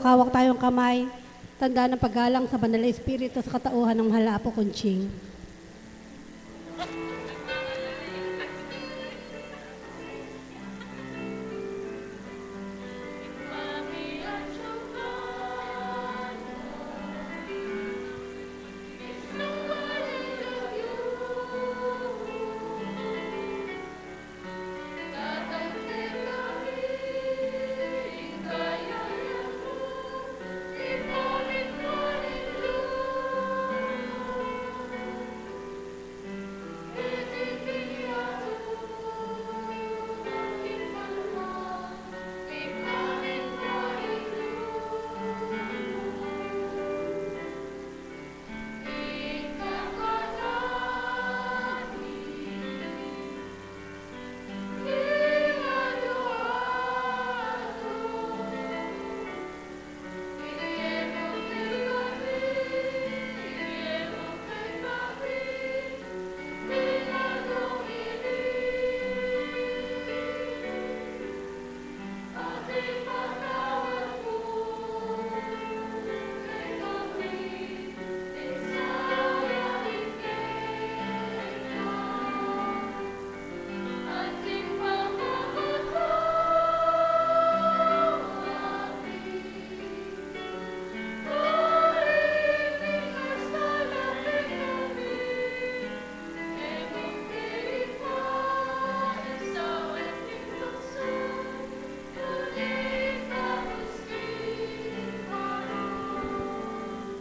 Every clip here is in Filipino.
Kawak tayong kamay, tanda ng paggalang sa Banal na Espiritu sa katauhan ng Mahal na Apo Conching.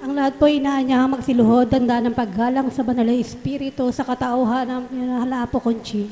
Ang lahat po inaanyahang magsiluhod, tanda ng paggalang sa Banal na Espiritu sa katauhan ng Mahal na Apo Conching.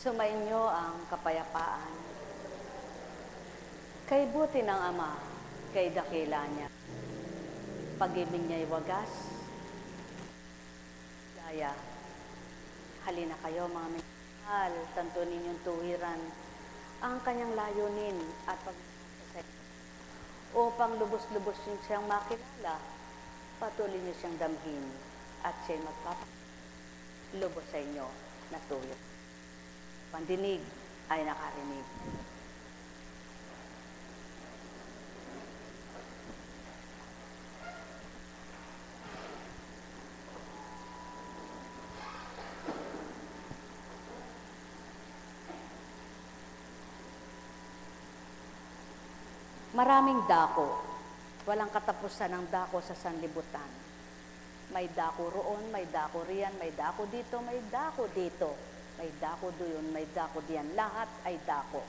Sumainyo ang kapayapaan. Kay buti ng Ama, kay dakila niya. Pag-ibig niya'y wagas. Daya, halina kayo mga minahal, tanto ninyong tuwiran ang kanyang layunin at pag-ibig upang lubos-lubos yung siyang makilala, patuloy niyo siyang damhin at siya'y magpapalubos sa inyo na tuwir. Pandinig ay nakarinig. Maraming dako. Walang katapusan ng dako sa sanlibutan. May dako roon, may dako riyan, may dako dito, may dako dito. May dako doon, may dako diyan. Lahat ay dako.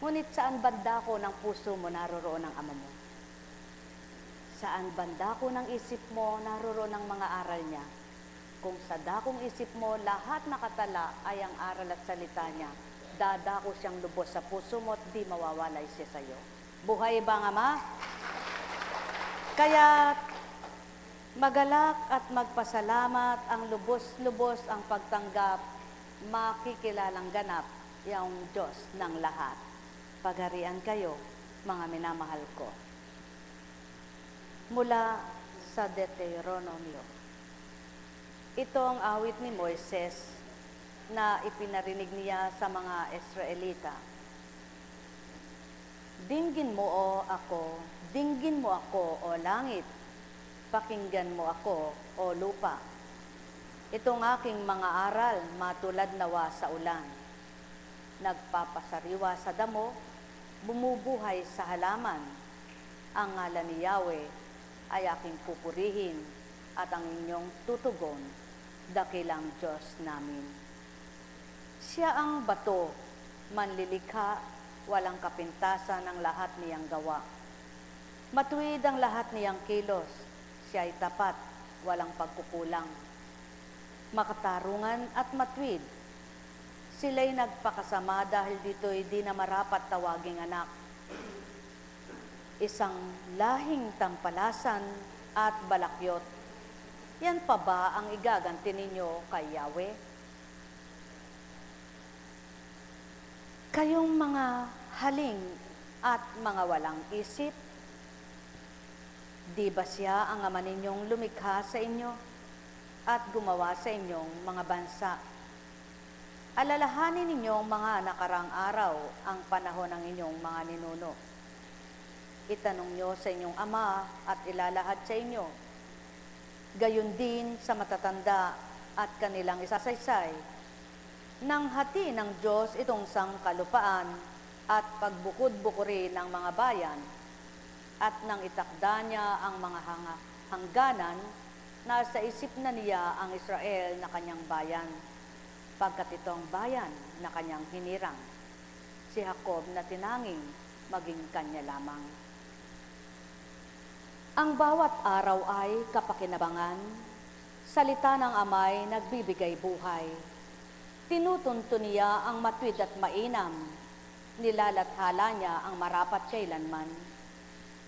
Ngunit saan bandako ng puso mo naroroon ang Ama mo? Saan bandako ng isip mo naroroon ang mga aral niya? Kung sa dakong isip mo lahat nakatala ay ang aral at salita niya, dadako siyang lubos sa puso mo at di mawawalay siya sa iyo. Buhay ba ang Ama? Kaya magalak at magpasalamat ang lubos-lubos ang pagtanggap, makikilalang ganap yung Diyos ng lahat. Pagharian kayo, mga minamahal ko. Mula sa Deuteronomio. Ito ang awit ni Moises na ipinarinig niya sa mga Israelita. Dinggin mo ako o langit, pakinggan mo ako o lupa. Itong aking mga aral, matulad nawa sa ulan. Nagpapasariwa sa damo, bumubuhay sa halaman. Ang ngalan ni Yahweh ay aking pupurihin at ang inyong tutugon. dakilang Diyos namin. Siya ang bato, manlilikha, walang kapintasan ng lahat niyang gawa. Matuwid ang lahat niyang kilos, siya ay tapat, walang pagkukulang. Makatarungan at matuwid, sila'y nagpakasama dahil dito'y di na marapat tawaging anak. Isang lahing tampalasan at balakyot, yan pa ba ang igaganti ninyo kay Yahweh? Kayong mga haling at mga walang isip, di ba siya ang ama ninyong lumikha sa inyo at gumawa sa inyong mga bansa? Alalahanin ninyong mga nakarang araw ang panahon ng inyong mga ninuno. Itanong nyo sa inyong ama at ilalahad sa inyo. Gayon din sa matatanda at kanilang isasaysay. Nang hati ng Diyos itong sangkalupaan at pagbukod-bukurin ng mga bayan, at nang itakda niya ang mga hangganan, nasa isip na niya ang Israel na kanyang bayan, pagkat itong bayan na kanyang hinirang, si Jacob na tinanging maging kanya lamang. Ang bawat araw ay kapakinabangan, salita ng amay nagbibigay buhay. Tinutunto niya ang matuwid at mainam, nilalathala niya ang marapat kailanman.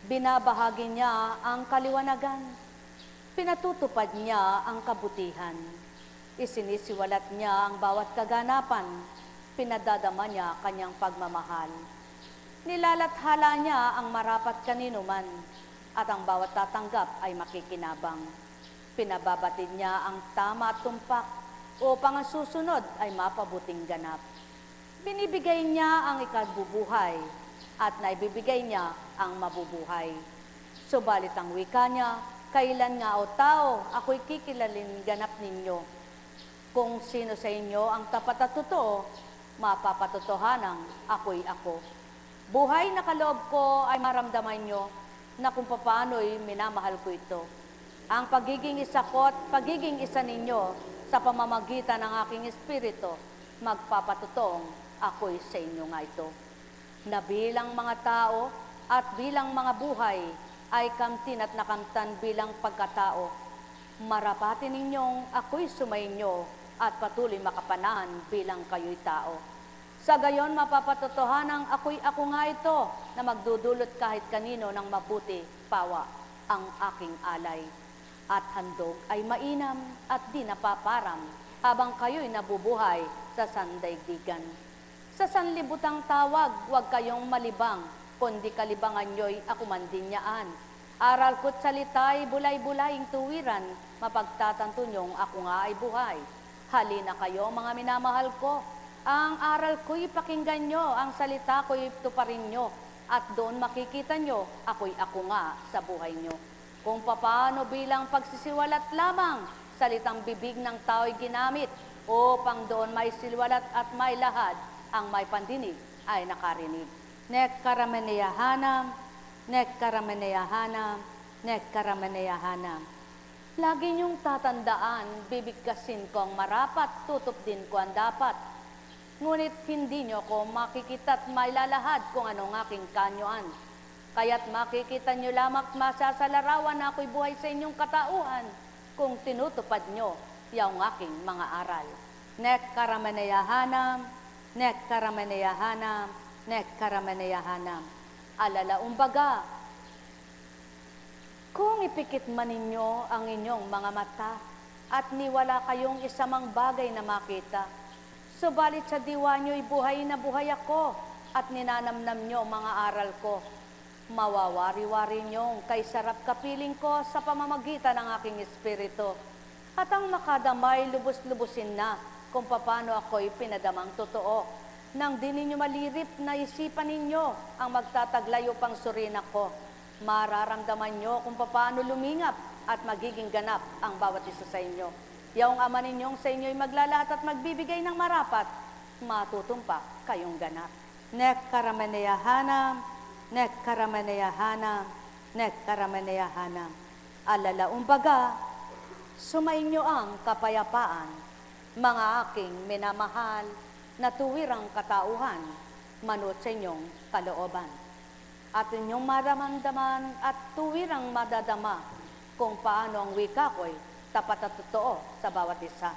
Binabahagi niya ang kaliwanagan, pinatutupad niya ang kabutihan. Isinisiwalat niya ang bawat kaganapan, pinadadama niya kanyang pagmamahal. Nilalathala niya ang marapat kanino man, at ang bawat tatanggap ay makikinabang. Pinababatid niya ang tama at tumpak, upang ang susunod ay mapabuting ganap. Binibigay niya ang ikabubuhay, at naibibigay niya ang mabubuhay. Subalit ang wika niya, kailan nga o tao, ako'y kikilalin ganap ninyo. Kung sino sa inyo ang tapat at totoo, mapapatotohanang ako'y ako. Buhay na kaloob ko ay maramdaman nyo na kung paano'y minamahal ko ito. Ang pagiging isa ko at pagiging isa ninyo sa pamamagitan ng aking espiritu, magpapatotong ako'y sa inyo nga ito. Na bilang mga tao at bilang mga buhay ay kamtin at nakamtan bilang pagkatao. Marapatin ninyong ako'y sumainyo at patuloy makapanahan bilang kayo'y tao. Sa gayon mapapatotohanang ako'y ako nga ito na magdudulot kahit kanino ng mabuti, pawa ang aking alay. At handog ay mainam at di napaparam habang kayo'y nabubuhay sa sandaigdigan. Sa sanlibutang tawag, huwag kayong malibang, kundi kalibangan nyo'y ako man din niyaan. Aral ko't salita'y bulay-bulaying tuwiran, mapagtatanto nyong ako nga ay buhay. Halina kayo, mga minamahal ko, ang aral ko'y pakinggan nyo, ang salita ko'y tuparin nyo, at doon makikita nyo, ako'y ako nga sa buhay nyo. Kung papaano bilang pagsisiwalat lamang, salitang bibig ng tao'y ginamit, upang doon may silwalat at may lahad, ang may pandinig ay nakarinig. Nek karameneyahanam, nek karameneyahanam, nek karameneyahanam. Lagi niyong tatandaan, bibigkasin ko ang marapat, tutup din ko ang dapat. Ngunit hindi niyo ko makikita at mailalahad kung anong aking kanyoan. Kaya't makikita niyo lamang masasalarawan na ako'y buhay sa inyong katauhan kung tinutupad niyo yung aking mga aral. Nek karameneyahanam, nek karameneyahanam, nek karameneyahanam. Alalaumbaga, kung ipikit man ninyo ang inyong mga mata at niwala kayong isamang bagay na makita, subalit sa diwa nyo'y buhay na buhay ako at ninanamnam nyo mga aral ko. Mawawari-wari nyong kay sarap kapiling ko sa pamamagitan ng aking espiritu. At ang makadamay lubos-lubusin na kung paano ako'y pinadamang totoo. Nang di ninyo malirip na isipan ninyo ang magtataglay upang suriin ako, mararamdaman nyo kung paano lumingap at magiging ganap ang bawat isa sa inyo. Yaong ama ninyong sa inyo'y maglalahat at magbibigay ng marapat, matutumpak kayong ganap. Nek karameneyahanam, nek karameneyahanam, nek karameneyahanam. Alalaumbaga, Sumainyo ang kapayapaan, mga aking minamahal na tuwirang katauhan, manot sa inyong kalooban. At inyong maramdaman at tuwirang madadama kung paano ang wika ko'y tapat at totoo sa bawat isa.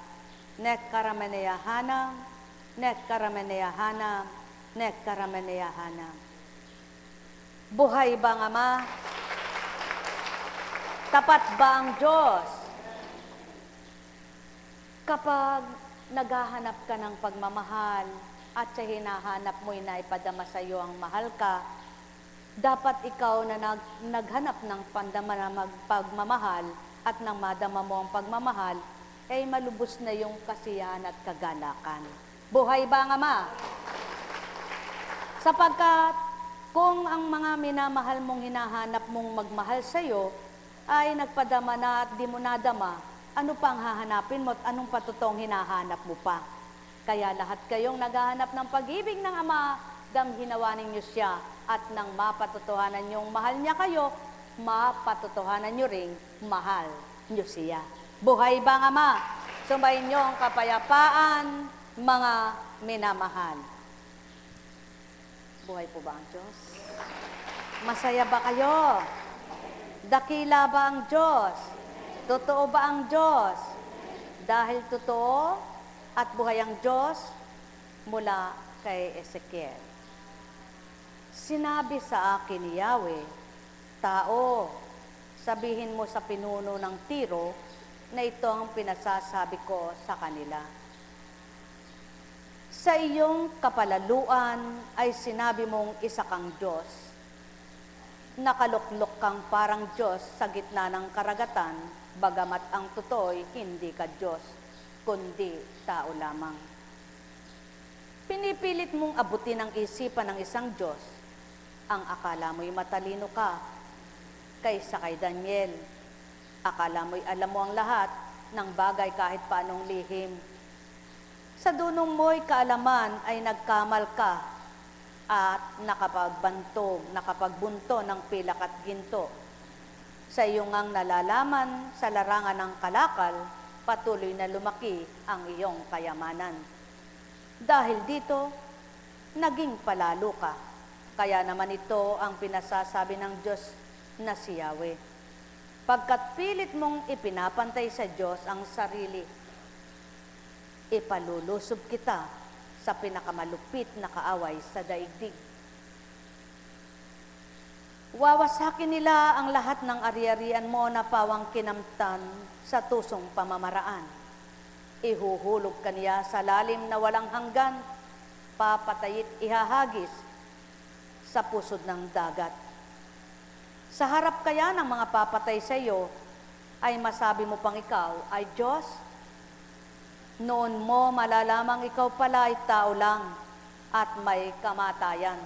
Nek karameneyahanam, nek karameneyahanam, nek karameneyahanam. Buhay ba ang Ama? Tapat ba ang Diyos? Kapag naghahanap ka ng pagmamahal at sa hinahanap mo'y naipadama sa iyo ang mahal ka, dapat ikaw na naghanap ng pagmamahal at nang madama mo ang pagmamahal, ay malubos na yung kasiyahan at kagalakan. Buhay ba ang Ama? Sapagkat kung ang mga minamahal mong hinahanap mong magmahal sa iyo ay nagpadama na at di mo nadama, ano pang hahanapin mo at anong patutong hinahanap mo pa? Kaya lahat kayong naghahanap ng pag-ibig ng Ama, damhinawa ninyo siya at nang mapatotohanan niyong mahal niya kayo, mapatotohanan niyo ring mahal niyo siya. Buhay ba ang Ama? Sumayin niyo ang kapayapaan, mga minamahal. Buhay po ba ang Diyos? Masaya ba kayo? Dakila ba ang Diyos? Totoo ba ang Diyos? Dahil totoo at buhay ang Diyos mula kay Ezekiel. Sinabi sa akin ni Yahweh, tao, sabihin mo sa pinuno ng Tiro na ito ang pinasasabi ko sa kanila. Sa iyong kapalaluan ay sinabi mong isa kang Diyos. Nakaluklok kang parang Diyos sa gitna ng karagatan, bagamat ang totoo'y hindi ka Diyos, kundi tao lamang. Pinipilit mong abutin ang isipan ng isang Diyos. Ang akala mo'y matalino ka, kaysa kay Daniel. Akala mo'y alam mo ang lahat ng bagay kahit paanong lihim. Sa dunong mo'y kaalaman ay nagkamal ka at nakapagbunto ng pilak at ginto. Sa iyong ang nalalaman sa larangan ng kalakal, patuloy na lumaki ang iyong kayamanan. Dahil dito, naging palalo ka. Kaya naman ito ang pinasasabi ng Diyos na si Yahweh. Pagkat pilit mong ipinapantay sa Diyos ang sarili, ipalulusob kita sa pinakamalupit na kaaway sa daigdig. Wawasakin nila ang lahat ng ari-arian mo na pawang kinamtan sa tusong pamamaraan. Ihuhulog ka niya sa lalim na walang hanggan, papatayit ihahagis sa pusod ng dagat. Sa harap kaya ng mga papatay sa iyo, ay masabi mo pang ikaw ay Diyos? Noon mo malalamang ikaw pala ay tao lang at may kamatayan.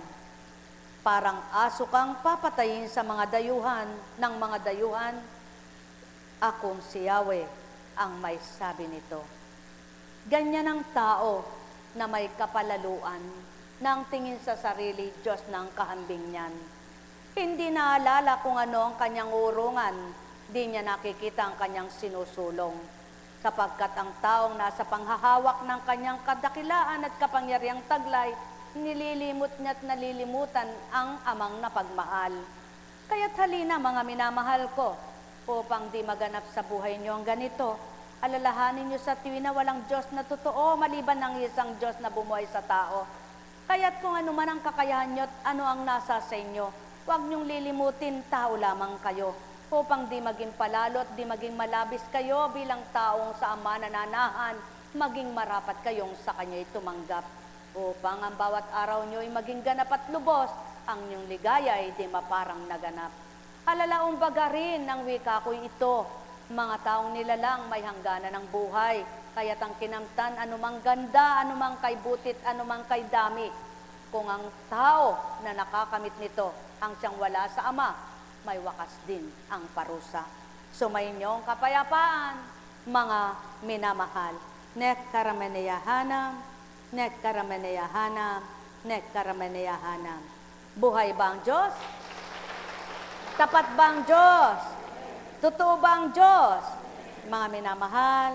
Parang aso kang papatayin sa mga dayuhan ng mga dayuhan. Akong si Yahweh ang may sabi nito. Ganyan ang tao na may kapalaluan nang tingin sa sarili, Diyos ng kahambing niyan. Hindi naalala kung ano ang kanyang urungan, di niya nakikita ang kanyang sinusulong. Sapagkat ang taong nasa panghahawak ng kanyang kadakilaan at kapangyarihang taglay, nililimot niya at nalilimutan ang amang napagmahal. Kaya't halina mga minamahal ko, upang di maganap sa buhay niyo ang ganito, alalahanin niyo sa tuwi na walang Diyos na totoo, maliban ng isang Diyos na bumuhay sa tao. Kaya't kung ano man ang kakayahan niyo at ano ang nasa sa inyo, huwag niyong lilimutin, tao lamang kayo, upang di maging palalo at di maging malabis kayo bilang taong sa Ama nananahan, maging marapat kayong sa Kanya'y tumanggap, upang ang bawat araw niyo'y maging ganap at lubos, ang inyong ligaya ay di maparang naganap. Alalaong baga rin ang wika ko'y ito, mga taong nilalang may hangganan ng buhay, kaya't ang kinamtan anumang ganda, anumang kay butit, anumang kay dami. Kung ang tao na nakakamit nito ang siyang wala sa Ama, may wakas din ang parusa. Sumayin niyo ang kapayapaan, mga minamahal. Nek karameneyahanam, nek karameneyahanam, nek karameneyahanam. Buhay ba ang Diyos? Tapat ba ang Diyos? Totoo ba ang Diyos? Mga minamahal,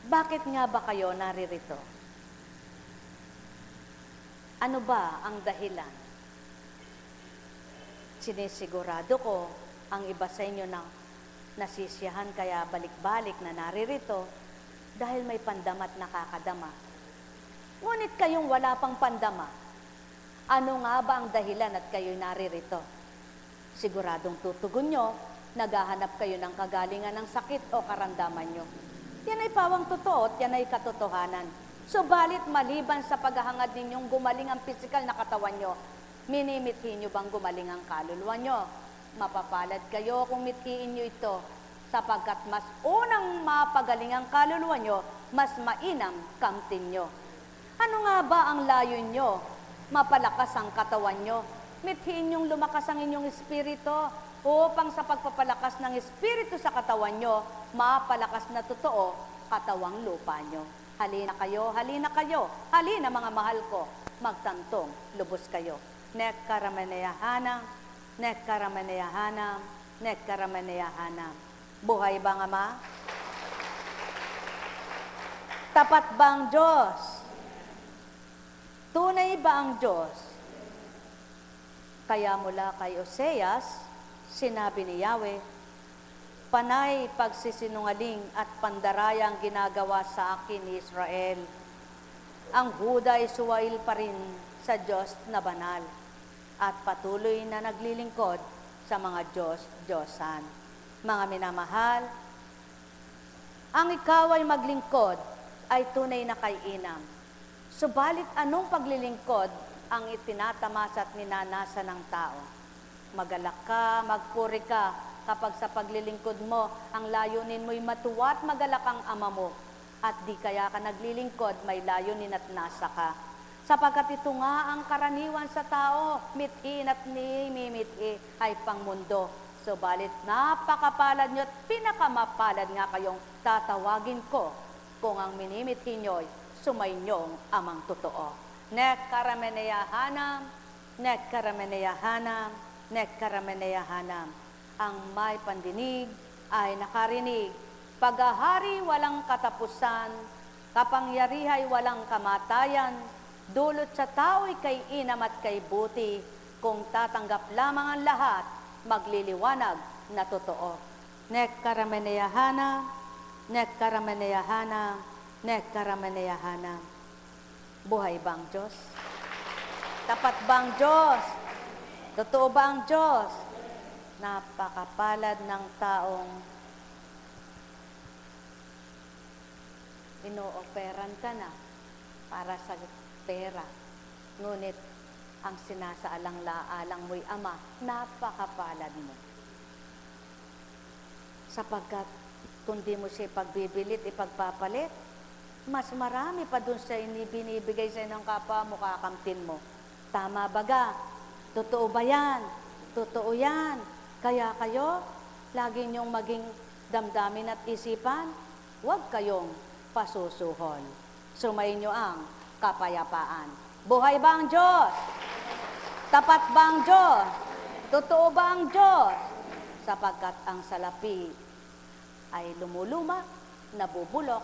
bakit nga ba kayo naririto? Ano ba ang dahilan? Sinisigurado ko, ang iba sa inyo na nasisiyahan kaya balik-balik na naririto dahil may pandama at nakakadama. Ngunit kayong wala pang pandama, ano nga ba ang dahilan at kayo'y naririto? Siguradong tutugon nyo, naghahanap kayo ng kagalingan ng sakit o karamdaman nyo. Yan ay pawang totoo at yan ay katotohanan. Subalit maliban sa paghahangad ninyong gumaling ang pisikal na katawan nyo, minimithi nyo bang gumaling ang kaluluwa nyo? Mapapalad kayo kung mithiin nyo ito, sapagkat mas unang mapagaling ang kaluluwa nyo, mas mainam kamtin nyo. Ano nga ba ang layo nyo? Mapalakas ang katawan nyo. Mithiin nyong lumakas ang inyong espiritu upang sa pagpapalakas ng espiritu sa katawan nyo, mapalakas na totoo katawang lupa nyo. Halina kayo, halina kayo, halina mga mahal ko, magtantong, lubos kayo. Nekkaramanayahana, nekkaramanayahana, nekkaramanayahana. Buhay ba nga ma? Tapat ba ang Diyos? Tunay ba ang Diyos? Kaya mula kay Oseas, sinabi ni Yahweh, panay pagsisinungaling at pandaraya ang ginagawa sa akin ni Israel. Ang Huda ay suwail pa rin sa Diyos na banal at patuloy na naglilingkod sa mga Diyos-Diyosan. Mga minamahal, ang ikaw ay maglingkod ay tunay na kay-inam. Subalit anong paglilingkod ang itinatamas at minanasa ng tao? Magalak ka, magpuri ka, kapag sa paglilingkod mo, ang layunin mo'y matuwa at magalak ang ama mo. At di kaya ka naglilingkod, may layunin at nasa ka. Sapagkat ito nga ang karaniwan sa tao, mithin at nimimithi ay pangmundo. Subalit napakapalad nyo at pinakamapalad nga kayong tatawagin ko kung ang minimithi nyo'y sumaynyong amang totoo. Nekkaramanayahana, nekkaramanayahana, nekkaramanayahana. Ang may pandinig ay nakarinig. Paghahari walang katapusan, kapangyarihay walang kamatayan, dulot sa tao'y kay inam at kay buti, kung tatanggap lamang ang lahat, magliliwanag na totoo. Nekkaramanayahana, nekkaramanayahana, nekkaramanayahana. Buhay ba ang Diyos? Tapat ba ang Diyos? Totoo ba ang Diyos? Napakapalad ng taong inooperan ka na para sa pera. Ngunit ang sinasaalang-laalang mo'y ama, napakapalad mo. Sapagkat kung di mo siya pagbibilit, ipagpapalit, mas marami pa dun sa binibigay sa ng kapwa mo, kakamtin mo. Tama baga? Totoo ba yan? Totoo yan. Kaya kayo, lagi niyong maging damdamin at isipan, huwag kayong pasusuhol. Sumayin niyo ang kapayapaan. Buhay ba ang Diyos? Tapat ba ang Diyos? Totoo ba ang Diyos? Sapagkat ang salapi ay lumuluma, nabubulok,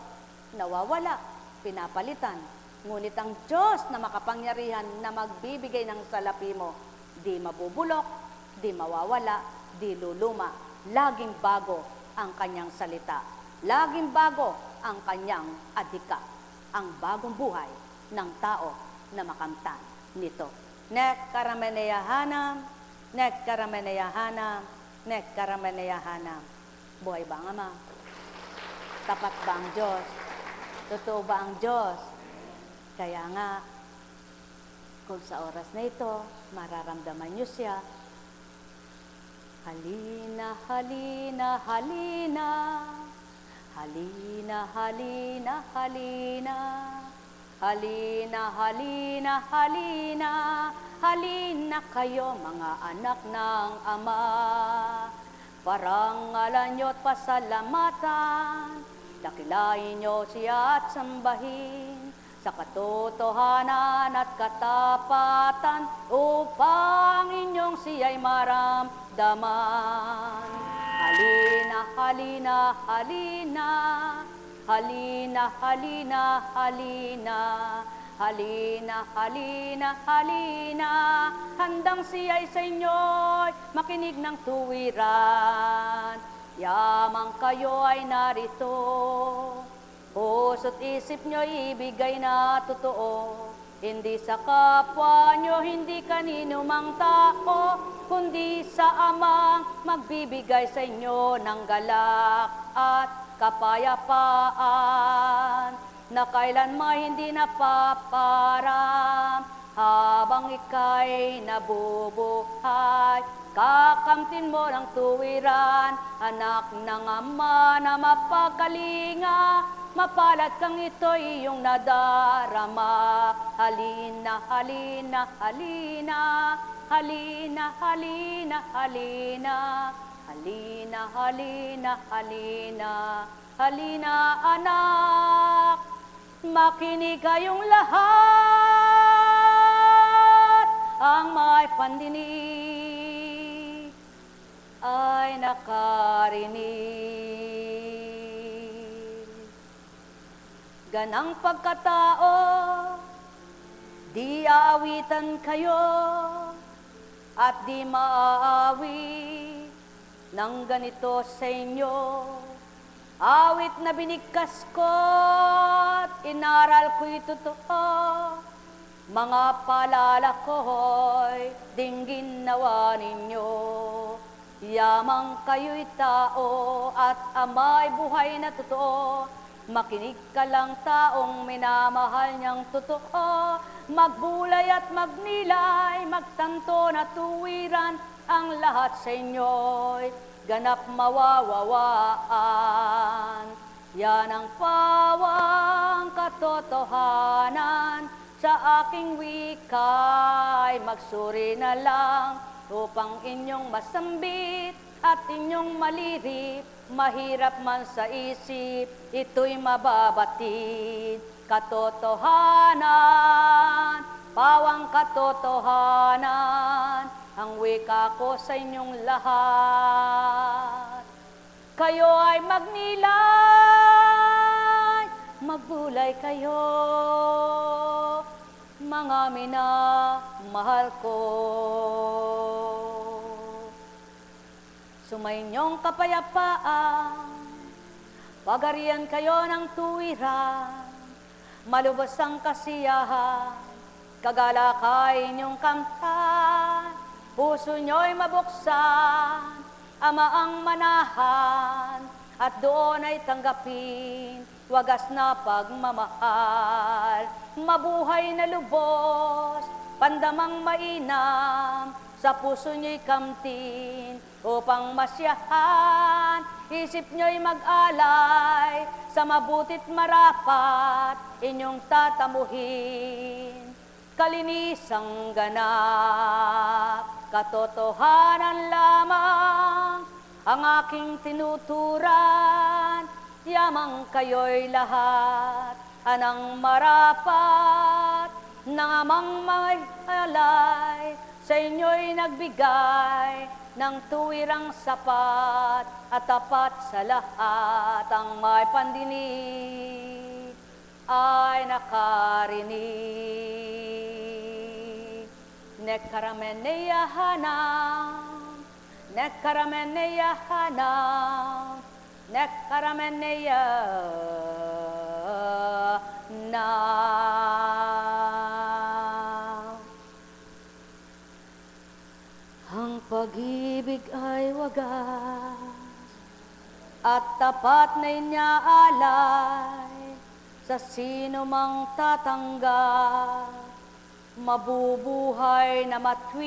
nawawala, pinapalitan. Ngunit ang Diyos na makapangyarihan na magbibigay ng salapi mo, di mabubulok, di mawawala, di luluma. Laging bago ang kanyang salita. Laging bago ang kanyang adhika. Ang bagong buhay ng tao na makamtan nito. Nekkaramanayahana, nekkaramanayahana, nekkaramanayahana. Buhay ba ang Ama? Tapat ba ang Diyos? Totoo ba ang Diyos? Kaya nga, kung sa oras na ito, mararamdaman niyo siya. Halina, halina, halina. Halina, halina, halina. Halina, halina, halina. Halina kayo mga anak ng Ama. Parangalan niyo at pasalamatan. Dakilain niyo siya at sambahin sa katotohanan at katapatan upang inyong siya'y maramdaman. Halina, halina, halina, halina, halina, halina, halina, halina, halina, handang siya'y sa inyo'y makinig ng tuwiran. Yamang kayo ay narito, puso't isip nyo'y ibigay na totoo. Hindi sa kapwa nyo, hindi kanino mang tao, kundi sa Amang magbibigay sa inyo ng galak at kapayapaan na kailanman hindi napaparam habang ika'y nabubuhay. Kakamtin mo ng tuwiran, anak ng Ama na mapagkalinga, mapalad kang ito iyong nadarama. Halina, halina, halina, halina, halina, halina, halina, halina, halina, halina, anak, makinig kayong lahat, ang may pandinig ay nakarinig. Ganang pagkatao, di aawitan kayo at di maaawit ng ganito sa inyo. Awit na binigkas ko at inaral ko'y totoo, mga paalala ko'y dinggin nawa ninyo. Yamang kayo'y tao at Ama'y buhay na totoo, makinig ka lang taong minamahal niyang totoo. Magbulay at magnilay, magtanto na tuwiran, ang lahat sa inyo'y ganap mawawawaan. Yan ang pawang katotohanan, sa aking wika'y magsuri na lang, upang inyong masambit at inyong malirip. Mahirap man sa isip, ito'y mababatid. Katotohanan, pawang katotohanan, ang wika ko sa inyong lahat. Kayo ay magnilay, magbulay kayo, mga minamahal ko. Sumainyong kapayapaan, pagarian kayo ng tuwiran, malubos ang kasiyahan, kagalakay inyong kamtan, puso nyo'y mabuksan, Ama ang manahan, at doon ay tanggapin wagas na pagmamahal. Mabuhay na lubos, pandamang mainam, sa puso nyo'y kamtin, upang masyahan, isip nyo'y mag-alay, sa mabutit marapat, inyong tatamuhin. Kalinisang ganap, katotohanan lamang, ang aking tinuturan, yamang kayo'y lahat, anang marapat, ng Amang mag-alay, sa inyo'y nagbigay ng tuwirang sapat at tapat sa lahat. Ang may pandinig ay nakarinig. Nekarameneya hanam, nekarameneya hanam, nekarameneya hanam. Ang pag-ibig ay wagas at tapat na inyaalay sa sino mang tatanggap, mabubuhay na matwid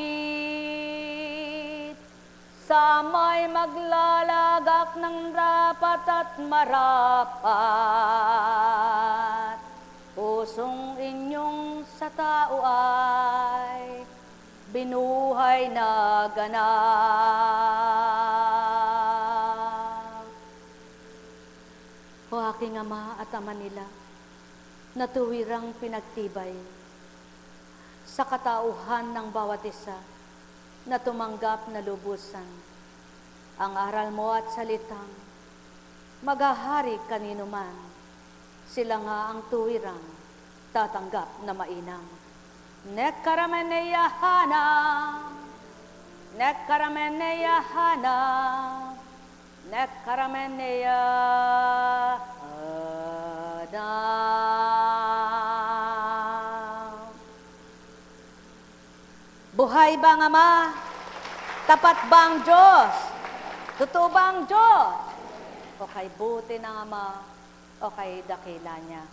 sa may maglalagak ng rapat at marapat. Pusong inyong sa tao ay binuhay na ganap. O aking Ama at Ama nila, na tuwirang pinagtibay sa katauhan ng bawat isa na tumanggap na lubusan ang aral mo at salitang maghahari kanino man. Sila nga ang tuwirang tatanggap na mainam. Nekkarameneya hana, nekkarameneya hana, nekkarameneya hana. Buhay ba ang Ama? Tapat ba ang Diyos? Totoo ba ang Diyos? O kay buti ng Ama, o kay dakila niya?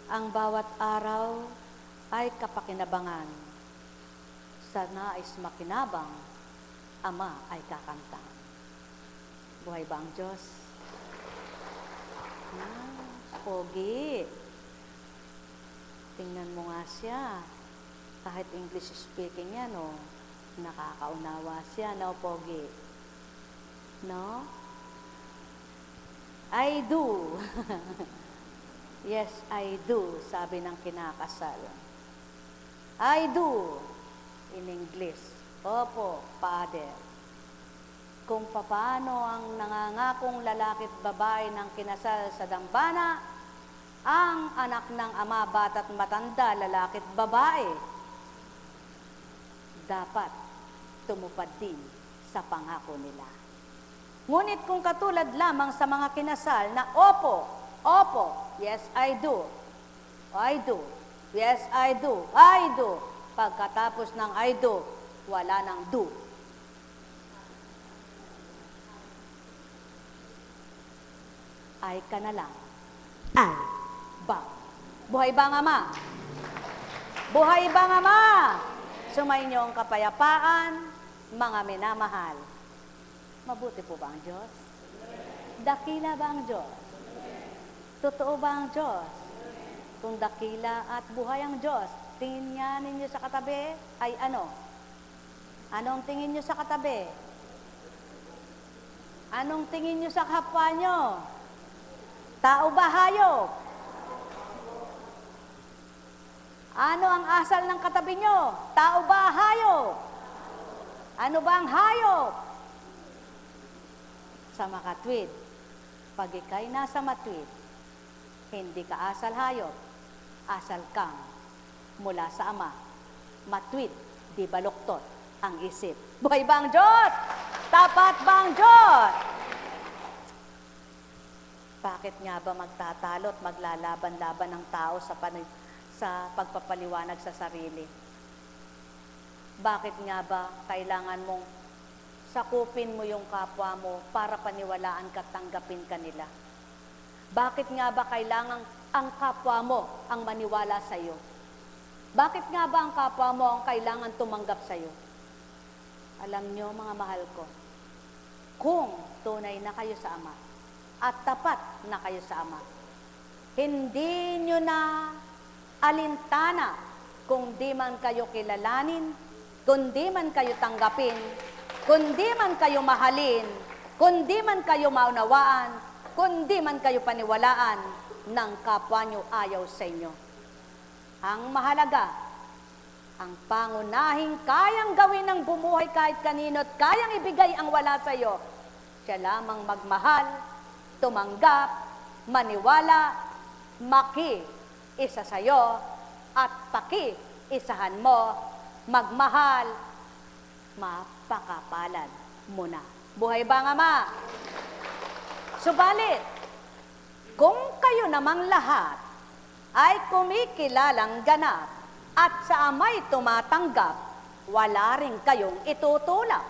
Ang bawat araw ay kapakinabangan. Sa nais makinabang, Ama ay kakanta. Buhay ba ang Diyos? Pogi. Tingnan mo nga siya. Kahit English speaking yan, no? Nakakaunawa siya, no, Pogi? No? I do. Yes, I do, sabi ng kinakasal. I do, in English. Opo, Father. Kung paano ang nangangakong lalaki at babae ng kinasal sa dambana, ang anak ng ama, bata't matanda, lalaki at babae, dapat tumupad din sa pangako nila. Ngunit kung katulad lamang sa mga kinasal na opo, opo, yes, I do, I do, yes, I do, I do, pagkatapos ng I do, wala nang do. Ay ka na lang. Ay ba? Buhay ba ang Ama? Buhay ba ang Ama? Sumainyo ang kapayapaan, mga minamahal. Mabuti po ba ang Diyos? Dakila ba ang Diyos? Totoo ba ang Diyos? Kung dakila at buhay ang Diyos, tingin nga ninyo sa katabi ay ano? Anong tingin nyo sa katabi? Anong tingin nyo sa kapwa nyo? Tao ba hayop? Ano ang asal ng katabi nyo? Tao ba hayop? Ano ba ang hayop? Sa makatwid, pag ikay nasa matwid, hindi ka asal hayop, asal kang mula sa Ama. Matwid, di baluktot ang isip. Buhay ba ang Diyos? Tapat ba ang Diyos? Bakit nga ba magtatalo at maglalaban-laban ng tao sa pagpapaliwanag sa sarili? Bakit nga ba kailangan mong sakupin mo yung kapwa mo para paniwalaan ka, tanggapin ka nila? Bakit nga ba kailangan ang kapwa mo ang maniwala sa iyo? Bakit nga ba ang kapwa mo ang kailangan tumanggap sa iyo? Alam nyo, mga mahal ko, kung tunay na kayo sa Ama at tapat na kayo sa Ama, hindi nyo na alintana kung di man kayo kilalanin, kung di man kayo tanggapin, kung di man kayo mahalin, kung di man kayo maunawaan, kung di man kayo paniwalaan ng kapwa nyo ayaw sa inyo. Ang mahalaga, ang pangunahing kayang gawin ng bumuhay kahit kanino at kayang ibigay ang wala sa iyo, siya lamang magmahal, tumanggap, maniwala, maki-isa sa iyo, at paki-isahan mo, magmahal, mapakapalad mo na. Buhay ba ang Ama? Subalit, kung kayo namang lahat ay kumikilalang ganap at sa Ama'y tumatanggap, wala rin kayong itutulak.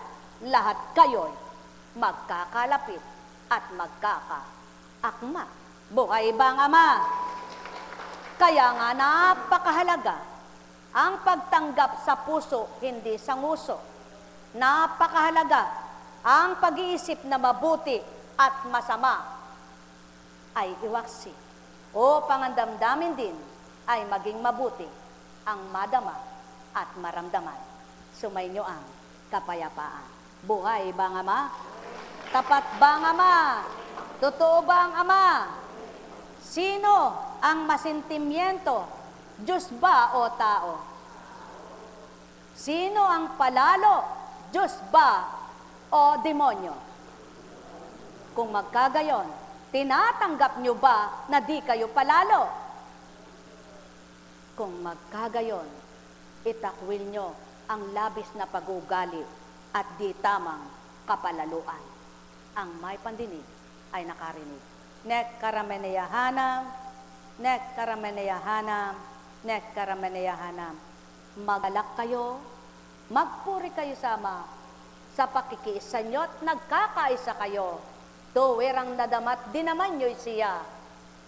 Lahat kayo'y magkakalapit at magkakaakma. Buhay ba ang Ama? Kaya nga napakahalaga ang pagtanggap sa puso, hindi sa nguso. Napakahalaga ang pag-iisip na mabuti at masama ay iwaksi. O pangandamdamin din ay maging mabuti ang madama at maramdaman. Sumainyo ang kapayapaan. Buhay ba ang Ama? Tapat ba ang Ama? Totoo ba ang Ama? Sino ang masentimiento? Diyos ba o tao? Sino ang palalo? Diyos ba o demonyo? Kung magkagayon, tinatanggap nyo ba na di kayo palalo? Kung magkagayon, itakwil nyo ang labis na pag-ugali at di tamang kapalaluan. Ang may pandinig ay nakarinig. Nek karameneyahanam, nek karameneyahanam, nek karameneyahanam. Magalak kayo, magpuri kayo sama, sa pakikiisa nyo't nagkakaisa kayo. Tuwirang nadamat din naman nyo'y siya,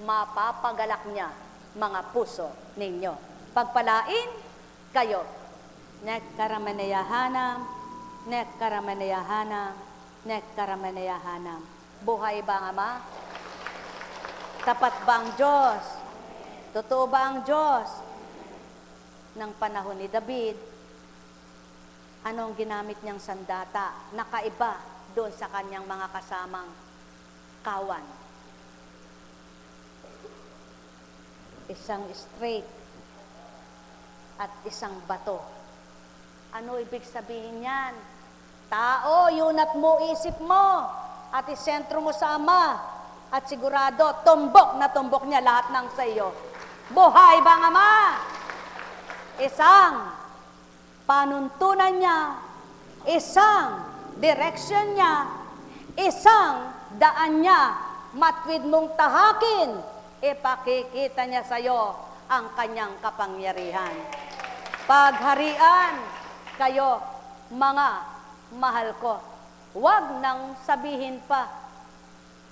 mapapagalak niya mga puso ninyo. Pagpalain kayo. Nek karameneyahanam, nek karameneyahanam, nek karameneyahanam. Buhay ba ang Ama? Tapat ba ang Diyos? Totoo ba ang Diyos? Ng panahon ni David, anong ginamit niyang sandata? Nakaiba doon sa kanyang mga kasamang kawan. Isang straight at isang bato. Ano ibig sabihin yan? Tao, yunat mo, isip mo, at isentro mo sa Ama, at sigurado, tumbok na tumbok niya lahat ng sa iyo. Buhay ba ang Ama? Isang panuntunan niya, isang direction niya, isang daan niya, matwid mong tahakin, ipakikita niya sa iyo ang kanyang kapangyarihan. Pagharian kayo, mga mahal ko. Huwag nang sabihin pa,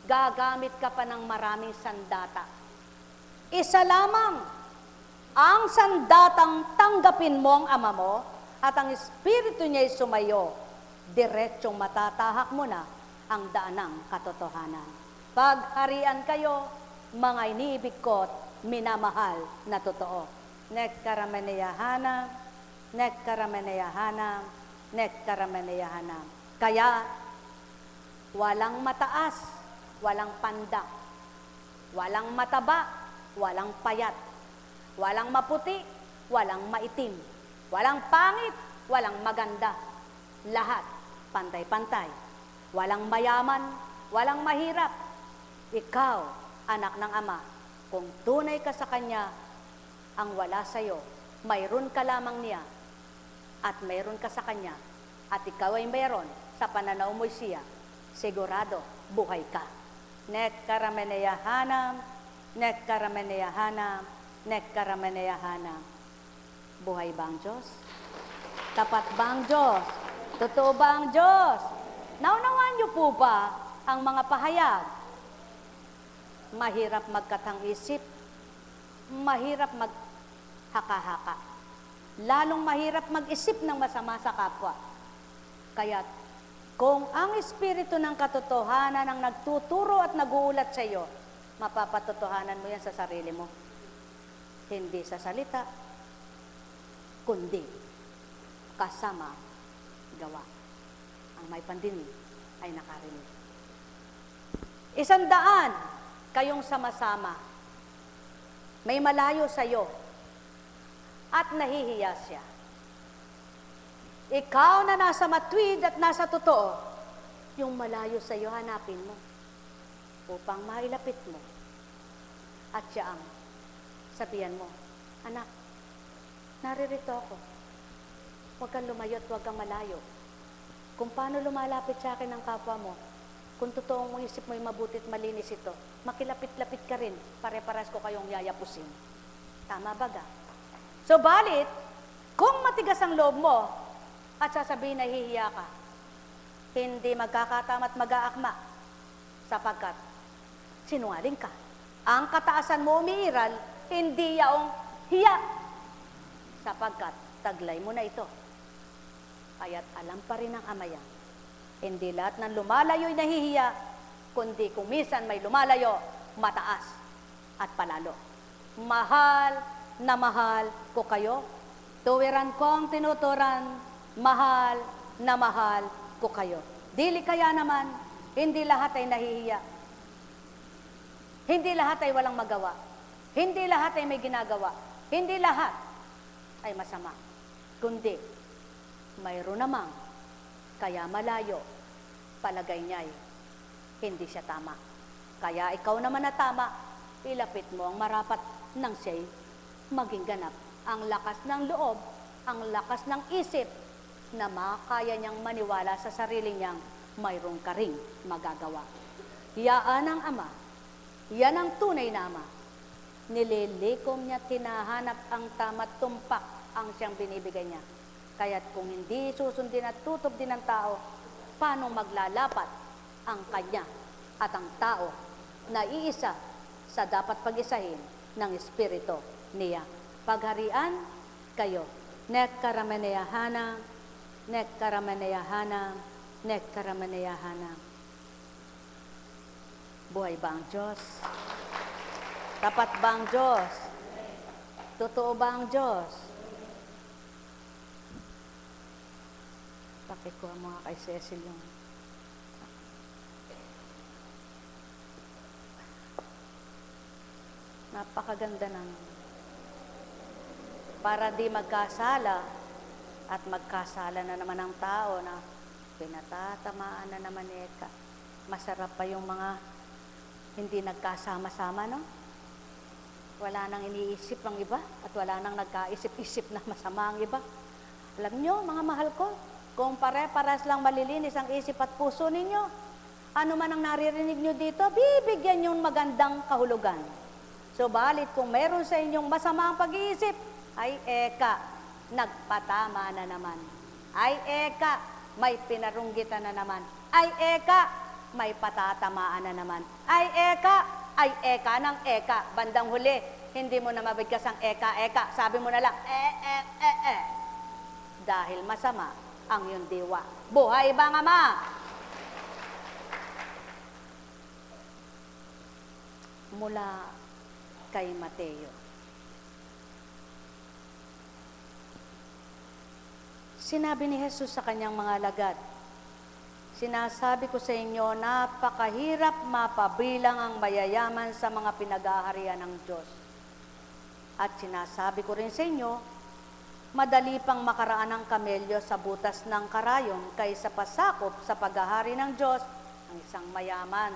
gagamit ka pa ng maraming sandata. Isa lamang ang sandatang tanggapin mo ang Ama mo at ang Espiritu niya'y sumayo, diretsong matatahak mo na ang daan ng katotohanan. Pagharian kayo, mga iniibig ko't minamahal na totoo. Nek karameneyahanam, nek karameneyahanam, nek karameneyahanam. Kaya, walang mataas, walang pandak, walang mataba, walang payat, walang maputi, walang maitim, walang pangit, walang maganda. Lahat, pantay-pantay. Walang mayaman, walang mahirap. Ikaw, anak ng Ama, kung tunay ka sa Kanya, ang wala sa'yo, mayroon ka lamang niya, at mayroon ka sa Kanya, at ikaw ay mayroon sa pananaw mo'y siya, sigurado, buhay ka. Nek karameneyahanam, nek karameneyahanam, nek karameneyahanam. Buhay ba ang Diyos? Tapat ba ang Diyos? Totoo ba ang Diyos? Naunawaan niyo po ba ang mga pahayag? Mahirap magkatang-isip, mahirap maghaka-haka, lalong mahirap mag-isip ng masama sa kapwa. Kaya kung ang Espiritu ng katotohanan ang nagtuturo at naguulat sa iyo, mapapatotohanan mo yan sa sarili mo. Hindi sa salita, kundi kasama gawa. Ang may pandinig ay nakarinig. 100 kayong sama-sama, may malayo sa iyo at nahihiya siya. Ikaw na nasa matwid at nasa totoo, yung malayo sa iyo hanapin mo upang mailapit mo. At siya ang sabihan mo, anak, naririto ako. Huwag kang lumayo at huwag kang malayo. Kung paano lumalapit sa akin ang kapwa mo, kung totoong mong isip mo'y mabuti at malinis ito, makilapit-lapit ka rin, pare-paras ko kayong yayapusin. Tama ba ga? So, balit, kung matigas ang loob mo, at sasabihin na hihiya ka, hindi magkakatama at mag-aakma, sapagkat sinungaling ka. Ang kataasan mo umiiral, hindi yaong hiya, sapagkat taglay mo na ito. Kaya't alam pa rin ng Ama yan. Hindi lahat ng lumalayo'y nahihiya, kundi kung minsan may lumalayo, mataas at palalo. Mahal na mahal ko kayo. Tuwiran kong tinuturan, mahal na mahal ko kayo. Dili kaya naman, hindi lahat ay nahihiya. Hindi lahat ay walang magawa. Hindi lahat ay may ginagawa. Hindi lahat ay masama. Kundi, mayroon namang kaya malayo palagay niya'y hindi siya tama. Kaya ikaw naman na tama, ilapit mo ang marapat nang siya'y maging ganap. Ang lakas ng loob, ang lakas ng isip, na makaya niyang maniwala sa sarili niyang mayroong ka ring magagawa. Yaan ang Ama, yan ang tunay na Ama. Nililikom niya, tinahanap ang tama't tumpak ang siyang binibigay niya. Kaya't kung hindi susundin at tutup din ng tao, paano maglalapat ang kanya at ang tao na iisa sa dapat pag-isahin ng Espiritu niya. Pagharian kayo. Nekaramaneyahana, nekaramaneyahana, nekaramaneyahana. Buhay ba ang Diyos? Tapat ba ang Diyos? Totoo ba ang Diyos? Pakikuha mo nga kay Cecil yung... Napakaganda ng... Para di magkasala at magkasala na naman ang tao na pinatatamaan na naman eka. Masarap pa yung mga hindi nagkasama-sama, no? Wala nang iniisip ang iba at wala nang nagkaisip-isip na masama ang iba. Alam nyo, mga mahal ko, kung pare-paras lang malilinis ang isip at puso ninyo, ano man ang naririnig nyo dito, bibigyan yung magandang kahulugan. Subalit kung meron sa inyong masamang pag-iisip, ay eka, nagpatama na naman. Ay eka, may pinarunggitan na naman. Ay eka, may patatamaan na naman. Ay eka ng eka. Bandang huli, hindi mo na mabigkas ang eka. Sabi mo na lang, dahil masama ang iyong diwa. Buhay ba ang Ama? Mula kay Mateo. Sinabi ni Jesus sa kanyang mga alagad, sinasabi ko sa inyo, napakahirap mapabilang ang mayayaman sa mga pinag-aaharian ng Diyos. At sinasabi ko rin sa inyo, madali pang makaraan ng kamelyo sa butas ng karayon kaysa pasakop sa paghahari ng Diyos ang isang mayaman.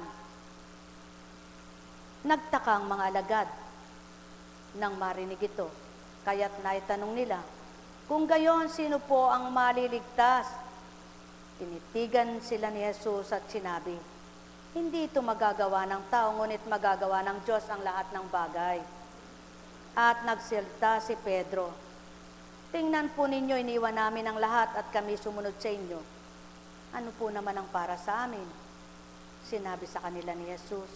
Nagtaka ang mga alagad nang marinig ito, kaya't naitanong nila, kung gayon, sino po ang maliligtas? Tinitigan sila ni Jesus at sinabi, hindi ito magagawa ng tao, ngunit magagawa ng Diyos ang lahat ng bagay. At nagsilta si Pedro, tingnan po ninyo, iniwan namin ang lahat at kami sumunod sa inyo. Ano po naman ang para sa amin? Sinabi sa kanila ni Jesus,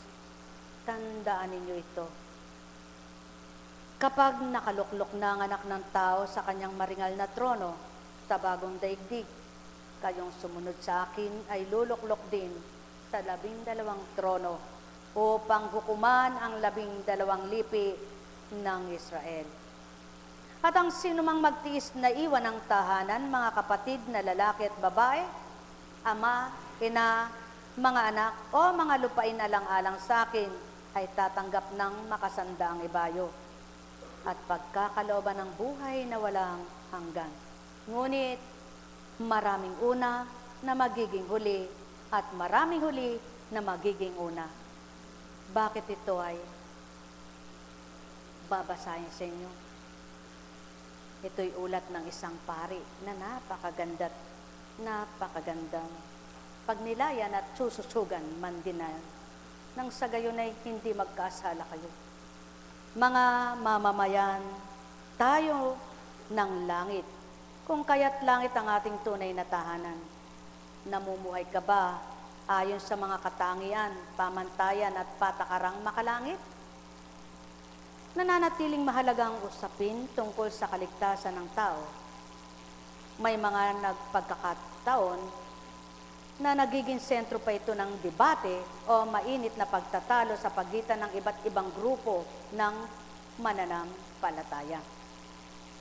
tandaan ninyo ito. Kapag nakaluklok na ang anak ng tao sa kanyang maringal na trono sa bagong daigdig, kayong sumunod sa akin ay luluklok din sa 12 trono upang hukuman ang 12 lipi ng Israel. At ang sinumang magtiis na iwan ng tahanan, mga kapatid na lalaki at babae, ama, ina, mga anak, o mga lupain alang-alang sa akin, ay tatanggap ng makasandaang ibayo at pagkakalooban ng buhay na walang hanggan. Ngunit, maraming una na magiging huli at maraming huli na magiging una. Bakit ito ay babasahin sa inyo? Ito'y ulat ng isang pari na napakagandang pagnilayan at sususugan man din nang sa gayon ay hindi magkasala kayo. Mga mamamayan, tayo ng langit, kung kaya't langit ang ating tunay na tahanan. Namumuhay ka ba ayon sa mga katangian, pamantayan at patakarang makalangit? Nananatiling mahalagang usapin tungkol sa kaligtasan ng tao. May mga nagpagkakataon na nagiging sentro pa ito ng debate o mainit na pagtatalo sa pagitan ng iba't ibang grupo ng mananampalataya.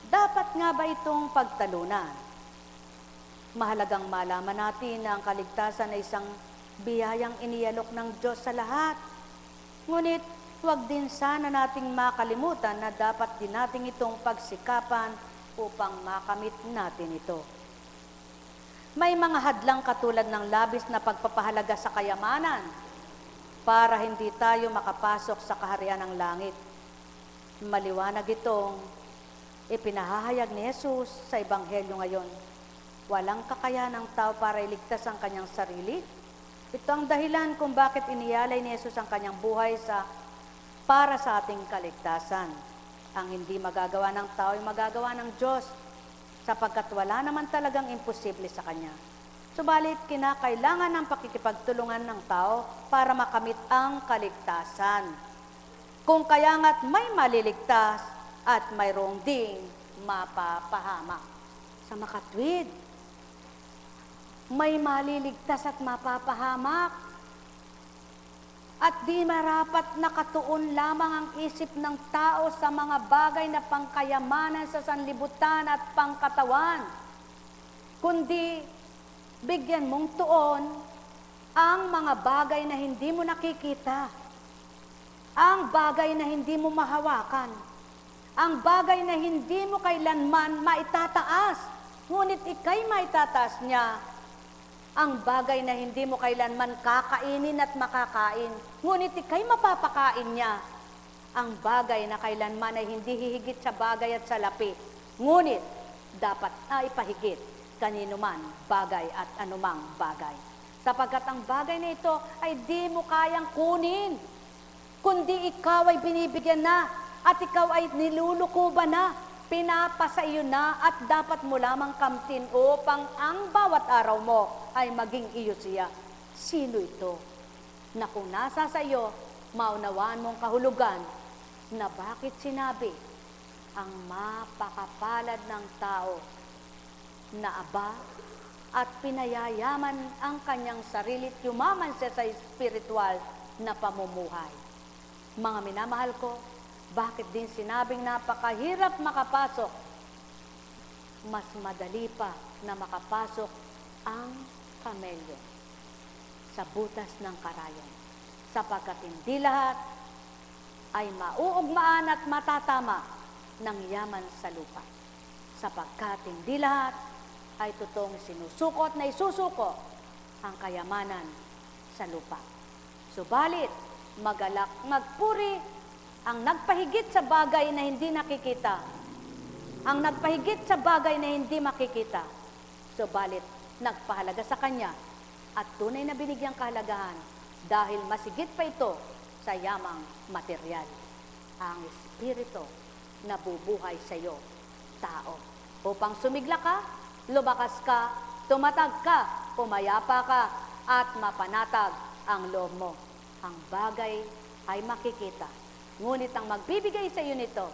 Dapat nga ba itong pagtalunan? Mahalagang malaman natin na ang kaligtasan ay isang biyayang inialok ng Diyos sa lahat. Ngunit, huwag din sana nating makalimutan na dapat din natin itong pagsikapan upang makamit natin ito. May mga hadlang katulad ng labis na pagpapahalaga sa kayamanan para hindi tayo makapasok sa kaharian ng langit. Maliwanag itong ipinahahayag ni Jesus sa Ebanghelyo ngayon. Walang kakayahan ng tao para iligtas ang kanyang sarili. Ito ang dahilan kung bakit iniyalay ni Jesus ang kanyang buhay para sa ating kaligtasan. Ang hindi magagawa ng tao ay magagawa ng Diyos, sapagkat wala naman talagang imposible sa Kanya. Subalit, kinakailangan ng pakikipagtulungan ng tao para makamit ang kaligtasan. Kung kaya nga't may maliligtas at mayroong ding mapapahamak. Sa makatwid, may maliligtas at mapapahamak. At di marapat nakatuon lamang ang isip ng tao sa mga bagay na pangkayamanan sa sanlibutan at pangkatawan, kundi bigyan mong tuon ang mga bagay na hindi mo nakikita, ang bagay na hindi mo mahawakan, ang bagay na hindi mo kailanman maitataas, ngunit ika'y maitataas niya. Ang bagay na hindi mo kailanman kakainin at makakain, ngunit ika'y mapapakain niya. Ang bagay na kailanman ay hindi hihigit sa bagay at sa lapi, ngunit dapat na ipahigit kanino man bagay at anumang bagay. Sapagkat ang bagay na ito ay di mo kayang kunin, kundi ikaw ay binibigyan na at ikaw ay nilulukuban na, pinapasa iyo na at dapat mo lamang kamtin upang ang bawat araw mo ay maging iyo siya. Sino ito? Na kung nasa sa iyo, maunawaan mong kahulugan na bakit sinabi ang mapakapalad ng tao na aba at pinayayaman ang kanyang sarili at yumaman siya sa espiritual na pamumuhay. Mga minamahal ko, bakit din sinabing napakahirap makapasok? Mas madali pa na makapasok ang kamelyo sa butas ng karayan, sapagkat hindi lahat ay mauugmaan at matatama ng yaman sa lupa, sapagkat hindi lahat ay totoong sinusukot na isusuko ang kayamanan sa lupa. Subalit, magalak, magpuri ang nagpahigit sa bagay na hindi nakikita, ang nagpahigit sa bagay na hindi makikita, subalit nagpahalaga sa Kanya at tunay na binigyang kahalagahan dahil masigit pa ito sa yamang material. Ang Espiritu na bubuhay sa iyo, tao, upang sumigla ka, lumakas ka, tumatag ka, pumayapa ka, at mapanatag ang loob mo. Ang bagay ay makikita, ngunit ang magbibigay sa iyo nito,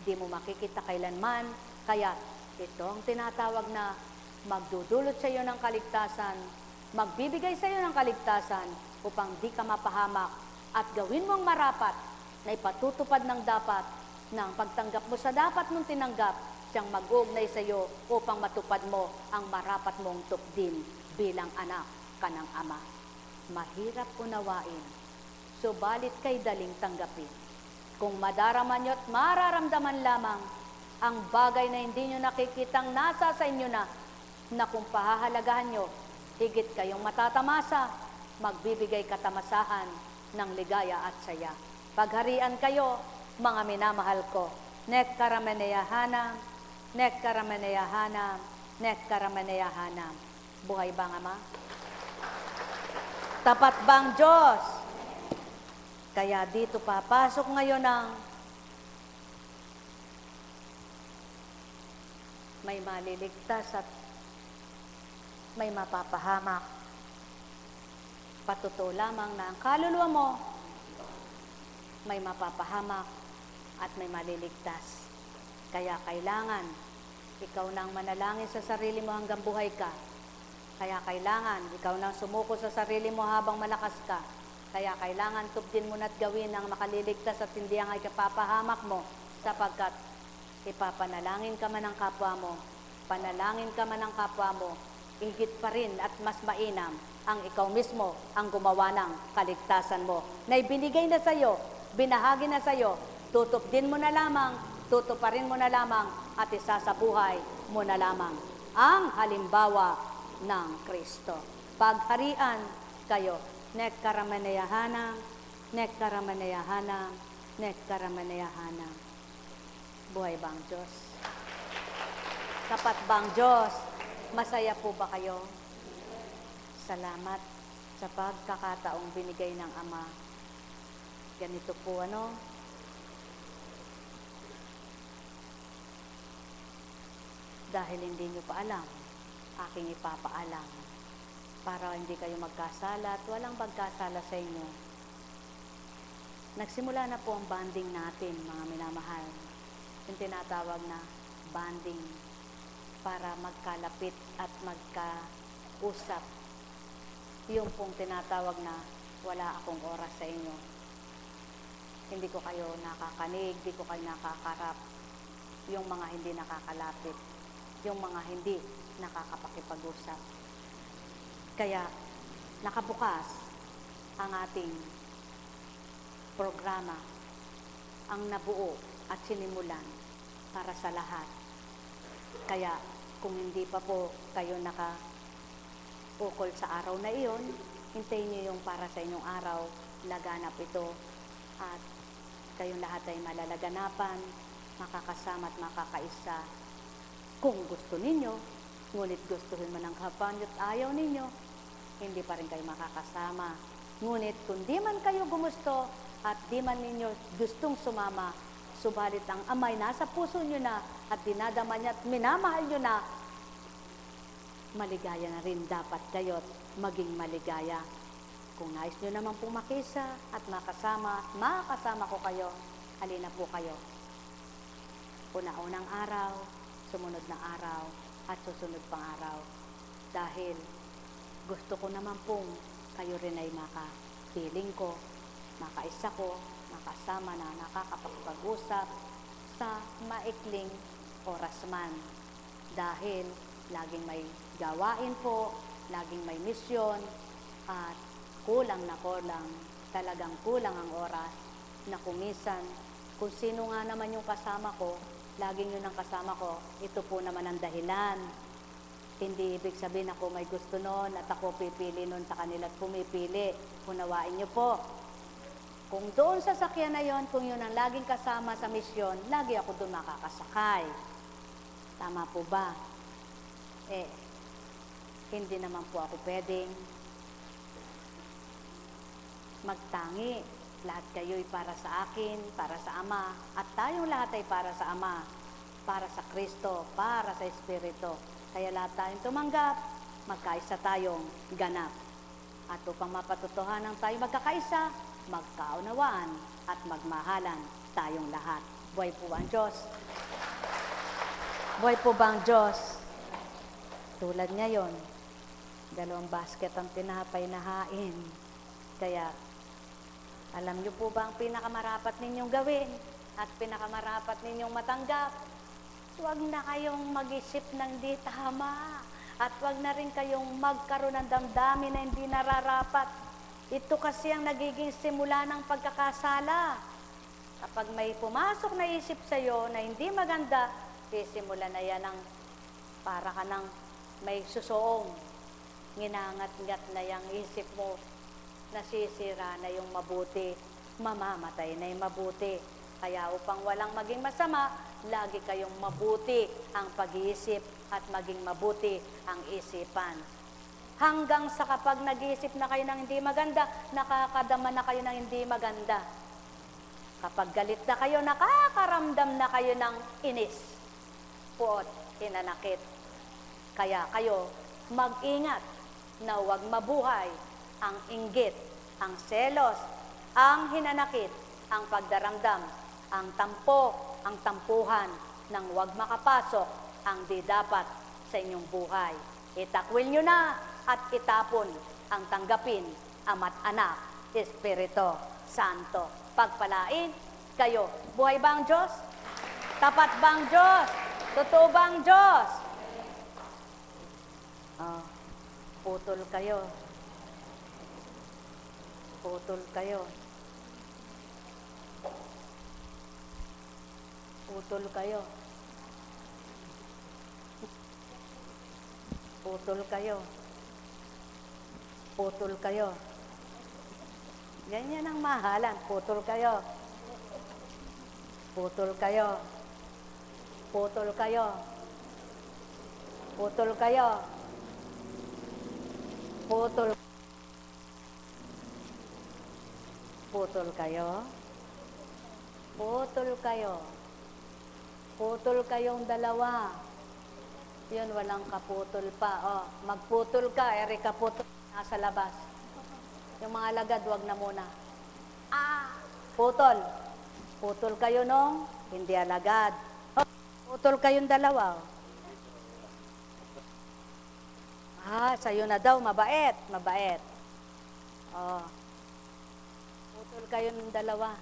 di mo makikita kailanman, kaya ito ang tinatawag na magdudulot sa iyo ng kaligtasan, magbibigay sa iyo ng kaligtasan upang di ka mapahamak at gawin mong marapat na ipatutupad ng dapat ng pagtanggap mo sa dapat mong tinanggap, siyang mag-uugnay sa iyo upang matupad mo ang marapat mong tupdin bilang anak ka ng Ama. Mahirap unawain, subalit kay daling tanggapin. Kung madarama nyo at mararamdaman lamang ang bagay na hindi nyo nakikitang nasa sa inyo na kung pahahalagahan nyo, higit kayong matatamasa, magbibigay katamasahan ng ligaya at saya. Pagharian kayo, mga minamahal ko. Nek karameneyahanam, nek karameneyahanam, nek karameneyahanam. Buhay bang Ama? Tapat bang Diyos? Kaya dito papasok ngayon ang may maliligtas at may mapapahamak. Patuto lamang na ang kaluluwa mo may mapapahamak at may maliligtas. Kaya kailangan ikaw nang manalangin sa sarili mo hanggang buhay ka. Kaya kailangan ikaw nang sumuko sa sarili mo habang malakas ka. Kaya kailangan tubdin mo na't gawin ang makaliligtas at hindi ang ikapapahamak mo, sapagkat ipapanalangin ka man ng kapwa mo, panalangin ka man ng kapwa mo, higit pa rin at mas mainam ang ikaw mismo ang gumawa ng kaligtasan mo na ibinigay na sa iyo, binahagi na sa iyo, tutupdin mo na lamang, tutuparin mo na lamang at isasabuhay mo na lamang ang halimbawa ng Kristo. Pagharian kayo. Nekaramanayahana, nekaramanayahana, nekaramanayahana. Buhay ba ang Diyos? Tapat ba ang Diyos? Masaya po ba kayo? Salamat sa pagkakataong binigay ng Ama. Ganito po dahil hindi nyo pa alam, aking ipapaalam para hindi kayo magkasala at walang magkasala sa inyo. Nagsimula na po ang bonding natin, mga minamahal. Yung tinatawag na bonding para magkalapit at magkausap. Yung pong tinatawag na wala akong oras sa inyo. Hindi ko kayo nakakanig, hindi ko kayo nakakarap. Yung mga hindi nakakalapit, yung mga hindi nakakapakipag-usap. Kaya nakabukas ang ating programa, ang nabuo at sinimulan para sa lahat. Kaya kung hindi pa po kayo nakaukol sa araw na iyon, hintayin niyo yung para sa inyong araw, laganap ito at kayong lahat ay malalaganapan, makakasama at makakaisa. Kung gusto ninyo, ngunit gustuhin man ng kapan at ayaw ninyo, hindi pa rin kayo makakasama. Ngunit kung di man kayo gumusto at di man ninyo gustong sumama, subalit ang Amay nasa puso nyo na at dinadama niya at minamahal nyo na, maligaya na rin dapat kayo at maging maligaya. Kung nais nyo naman pong makisa at makasama ko kayo, halina po kayo. Una-unang araw, sumunod na araw, at susunod pang araw. Dahil gusto ko naman pong kayo rin ay makapiling ko, makaisa ko, makasama na nakakapag-usap sa maikling oras man. Dahil laging may gawain po, laging may misyon, at kulang na kulang, talagang kulang ang oras na kumisan. Kung sino nga naman yung kasama ko, laging yun ang kasama ko, ito po naman ang dahilan. Hindi ibig sabihin ako may gusto noon at ako pipili noon sa kanila at pumipili. Unawain niyo po. Kung doon sa sakyan na yon, kung yun ang laging kasama sa misyon, lagi ako doon makakasakay. Tama po ba? Hindi naman po ako pwedeng magtangi. Lahat kayo'y para sa akin, para sa Ama, at tayong lahat ay para sa Ama, para sa Kristo, para sa Espiritu. Kaya lahat tayong tumanggap, magkaisa tayong ganap. At upang mapatutuhanan tayo magkakaisa, magkaunawaan at magmahalan tayong lahat. Buhay po ba ang Diyos? Buhay po ba ang Diyos? Tulad ngayon, 2 basket ang tinapay na hain. Kaya, alam niyo po ba ang pinakamarapat ninyong gawin at pinakamarapat ninyong matanggap? Huwag na kayong mag-isip ng di tama at huwag na rin kayong magkaroon ng damdamin na hindi nararapat. Ito kasi ang nagiging simula ng pagkakasala. Kapag may pumasok na isip sa'yo na hindi maganda, sisimula na yan ng para ka ng may susoong. Nginangat-ngat na yung isip mo, nasisira na yung mabuti, mamamatay na yung mabuti. Kaya upang walang maging masama, lagi kayong mabuti ang pag-iisip at maging mabuti ang isipan. Hanggang sa kapag nag-iisip na kayo ng hindi maganda, nakakadama na kayo ng hindi maganda. Kapag galit na kayo, nakakaramdam na kayo ng inis, puot, hinanakit. Kaya kayo mag-ingat na huwag mabuhay ang inggit, ang selos, ang hinanakit, ang pagdaramdam, ang tampo, ang tampuhan, nang huwag makapasok ang di dapat sa inyong buhay. Itakwil nyo na at itapon ang tanggapin, Ama't Anak, Espiritu Santo. Pagpalain kayo. Buhay ba ang Diyos? Tapat ba ang Diyos? Totoo ba ang Diyos? Putol kayo. Putol kayo. Putol kayo. Putol kayo. Putol kayo. Ganyan ang mahalan. Putol kayo. Putol kayo. Putol kayo. Putol kayo. Putol. Putol kayo. Putol kayo. Putol kayong dalawa. Yun, walang kaputol pa. Oh, magputol ka, eri kaputol nasa labas. Yung mga lagad, wag na muna. Putol. Putol kayo nung hindi alagad. Oh, putol kayong dalawa. Sa'yo na daw, mabait. Mabait. Oh. Putol kayong dalawa.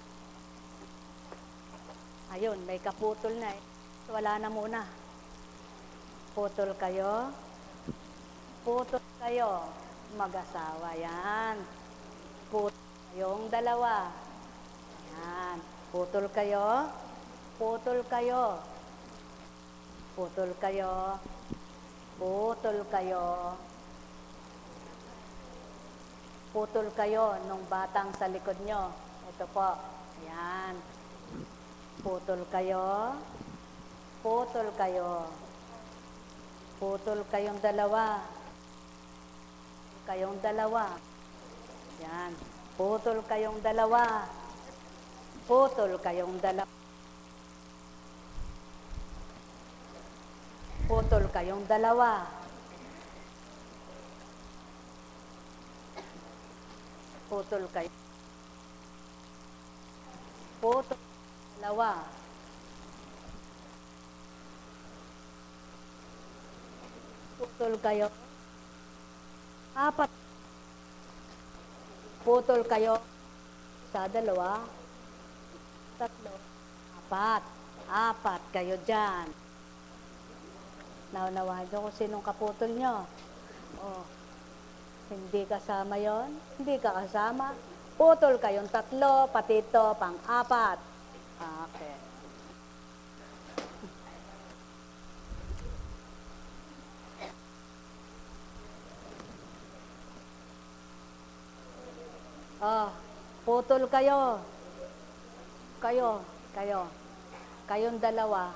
Ayun, may kaputol na eh. Wala na muna. Putol kayo. Putol kayo. Mag-asawa yan. Putol kayong dalawa. Yan. Putol kayo. Putol kayo. Putol kayo. Putol kayo. Putol kayo nung batang sa likod nyo. Ito po. Ayan. Putol kayo. Putol kayo. Putol kayong dalawa. Kayong dalawa. Yan. Putol kayong dalawa. Putol kayong dalawa. Putol kayong dalawa. Putol kayo. Putol dalawa. Putol kayo. Apat. Putol kayo. Sa dalawa. Tatlo. Apat. Apat kayo dyan. Naunawahan nyo kung sinong kaputol nyo. Oh. Hindi kasama yon, hindi ka kasama. Putol kayong tatlo, pati ito, pang-apat. Okay. Putol kayo. Kayong dalawa.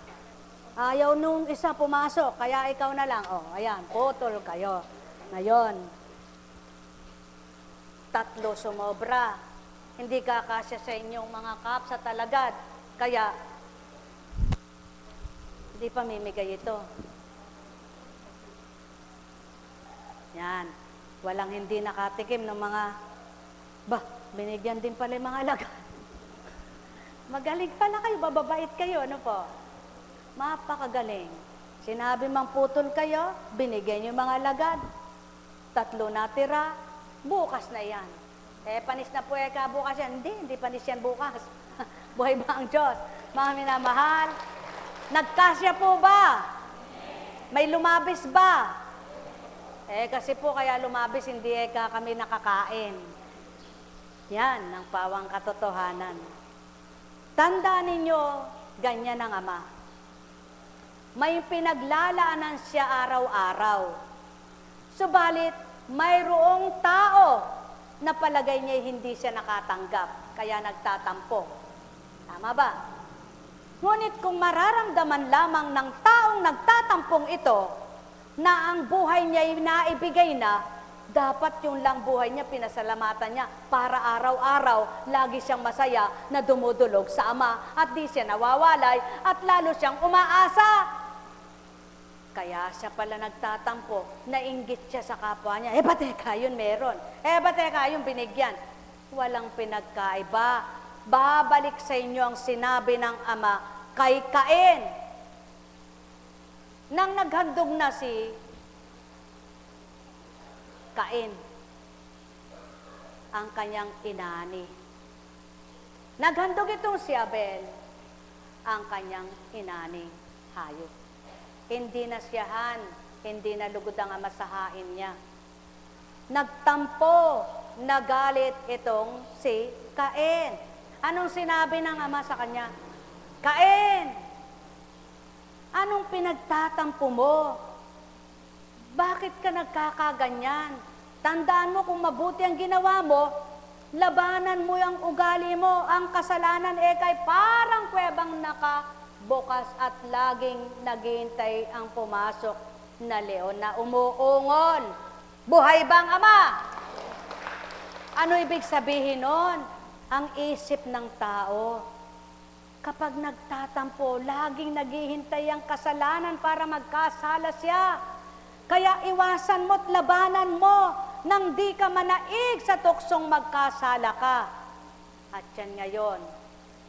Ayaw nung isa pumasok, kaya ikaw na lang. Ayan, putol kayo. Ngayon, tatlo sumobra. Hindi kakasya sa inyong mga kap sa talagad. Kaya, hindi pamimigay ito. Yan. Walang hindi nakatikim ng mga, binigyan din pala yung mga alagad. Magaling pala kayo, bababait kayo, ano po? Mapakagaling. Sinabi mang putol kayo, binigyan yung mga alagad. Tatlo natira, bukas na yan. Panis na po ka bukas yan. Hindi panis yan bukas. Buhay ba ang Diyos? Mga minamahal, nagkasya po ba? May lumabis ba? Kasi po kaya lumabis, hindi kami nakakain. Yan ang pawang katotohanan. Tandaan ninyo, ganyan ang Ama. May pinaglalaanan siya araw-araw. Subalit, mayroong tao na palagay niya hindi siya nakatanggap, kaya nagtatampo. Tama ba? Ngunit kung mararamdaman lamang ng taong nagtatampong ito na ang buhay niya ay naibigay na, dapat yung lang buhay niya, pinasalamatan niya para araw-araw, lagi siyang masaya na dumudulog sa Ama at di siya nawawalay at lalo siyang umaasa. Kaya siya pala nagtatampo, nainggit siya sa kapwa niya. Teka, yun meron. Teka, yun binigyan. Walang pinagkaiba. Babalik sa inyo ang sinabi ng Ama kay Cain. Nang naghandog na si Cain, ang kanyang inani. Naghandog itong si Abel, ang kanyang inaning hayop. Hindi nasiyahan, hindi nalugod ang Ama sa hain niya. Nagtampo, nagalit itong si Cain. Anong sinabi ng Ama sa kanya? Cain, anong pinagtatampo mo? Bakit ka nagkakaganyan? Tandaan mo kung mabuti ang ginawa mo, labanan mo yung ugali mo. Ang kasalanan kay parang kuwebang nakabukas at laging naghihintay ang pumasok na leon na umuungol. Buhay bang Ama? Ano ibig sabihin nun? Ang isip ng tao, kapag nagtatampo, laging naghihintay ang kasalanan para magkasala siya. Kaya iwasan mo't labanan mo nang di ka manaig sa tuksong magkasala ka. At yan ngayon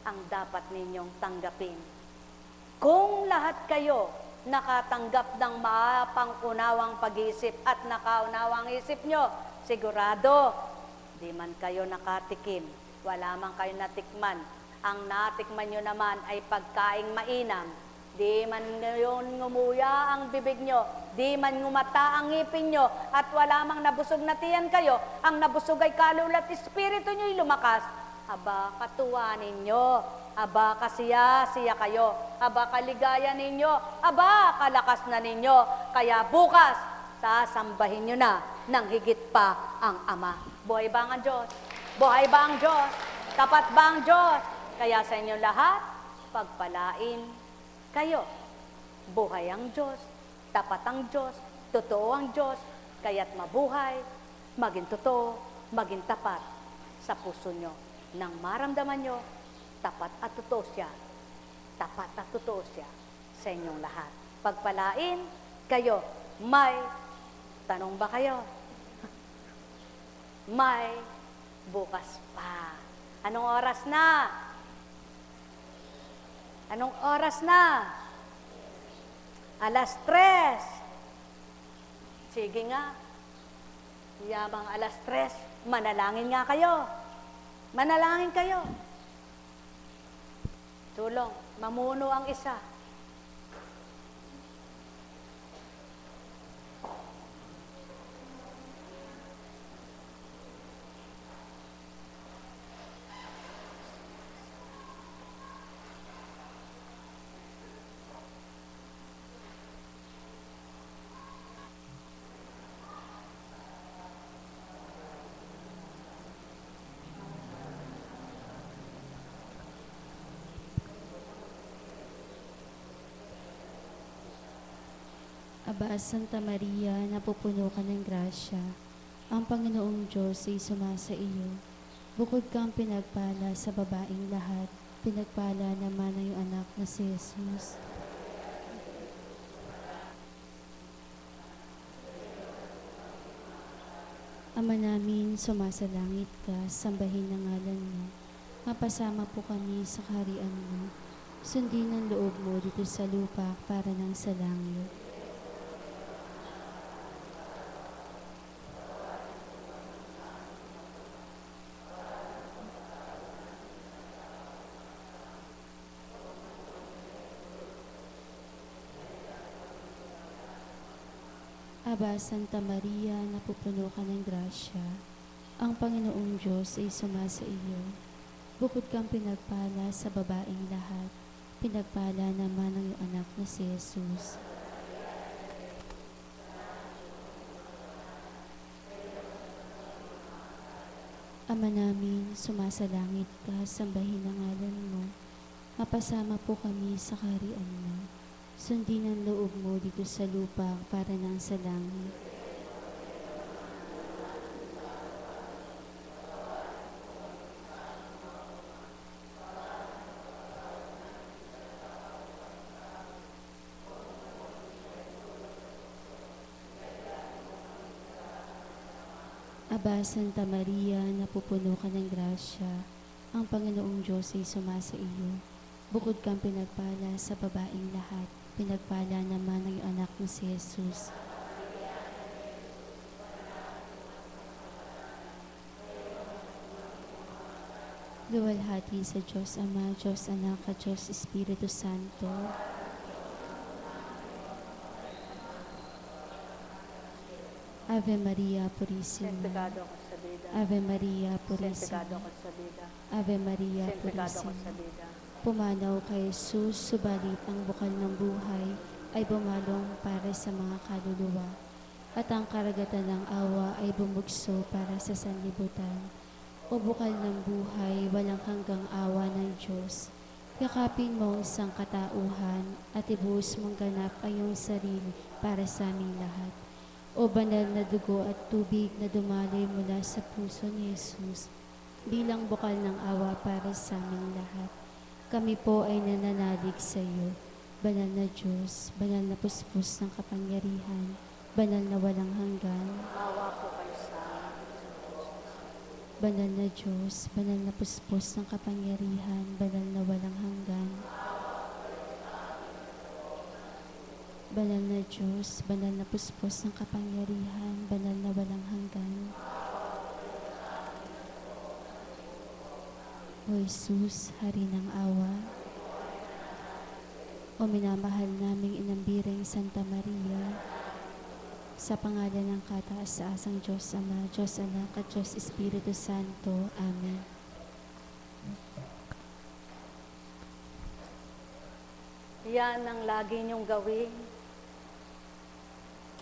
ang dapat ninyong tanggapin. Kung lahat kayo nakatanggap ng mapang-unawang pag-iisip at nakaunawang isip nyo, sigurado, di man kayo nakatikim, wala man kayo natikman. Ang natikman nyo naman ay pagkaing mainam. Di man ngayon ngumuya ang bibig nyo, di man ngumata ang ngipin nyo, at wala mang nabusog na tiyan kayo, ang nabusog ay kaluluwa at espiritu nyo'y lumakas. Aba, katuwa ninyo, aba, kasiya-siya kayo, aba, kaligaya ninyo, aba, kalakas na ninyo. Kaya bukas, sasambahin nyo na ng higit pa ang Ama. Buhay ba ang Diyos? Buhay ba ang Diyos? Tapat ba ang Diyos? Kaya sa inyo lahat, pagpalain kayo. Buhay ang Diyos, tapat ang Diyos, totoo ang Diyos, kaya't mabuhay, maging totoo, maging tapat sa puso nyo. Nang maramdaman nyo, tapat at totoo siya. Tapat at totoo siya sa inyong lahat. Pagpalain kayo. May tanong ba kayo? May bukas pa. Anong oras na? Anong oras na? 3:00. Sige nga. Yabang 3:00, manalangin nga kayo. Manalangin kayo. Tulong, mamuno ang isa. Aba, Santa Maria, napupuno ka ng grasya. Ang Panginoong Diyos ay sumasa iyo. Bukod kang pinagpala sa babaeng lahat, pinagpala naman ang iyong anak na si Jesus. Ama namin, sumasalangit ka, sambahin ang ngalan mo. Mapasama po kami sa kaharian mo. Sundin ang loob mo dito sa lupa para nang sa langit. Aba, Santa Maria, napupuno ka ng grasya. Ang Panginoong Diyos ay sumasa iyo. Bukod kang pinagpala sa babaeng lahat, pinagpala naman ang iyong anak na si Jesus. Ama namin, sumasalangit ka, sambahin ang ngalan mo. Mapasama po kami sa kaharian mo. Sundin ang loob mo dito sa lupa para nang sa langit. Aba, Santa Maria, napupuno ka ng grasya. Ang Panginoong Diyos ay sumasa iyo. Bukod kang pinagpala sa babaeng lahat, pinagpala naman ang iyong anak na si Jesus. Luwalhati sa Diyos Ama, Diyos Anak, at Diyos Espiritu Santo. Ave Maria Purissima. Santificado ako sa vida. Ave Maria Santificado Purissima. ako sa vida. Ave Maria Santificado ako Purissima. sa vida. Pumanaw kay Jesus, subalit ang bukal ng buhay ay bumalong para sa mga kaluluwa. at ang karagatan ng awa ay bumugso para sa sanlibutan. O bukal ng buhay, walang hanggang awa ng Diyos, yakapin mo ang isang katauhan at ibuhos mong ganap ang iyong sarili para sa aming lahat. O banal na dugo at tubig na dumaloy mula sa puso ni Jesus, bilang bukal ng awa para sa aming lahat. Kami po ay nananalig sa iyo, banal na Diyos, banal na puspos ng kapangyarihan, banal na walang hanggan. Awa po kayo sa amin. Banal na Diyos, banal na puspos ng kapangyarihan, banal na walang hanggan. Banal na Diyos, banal na puspos ng kapangyarihan, banal na walang hanggan. O Jesus, Hari ng awa, o minamahal naming inambiring Santa Maria, sa pangalan ng kataas-taasang Diyos Ama, Diyos Anak at Diyos Espiritu Santo. Amen. Yan ang lagi niyong gawin.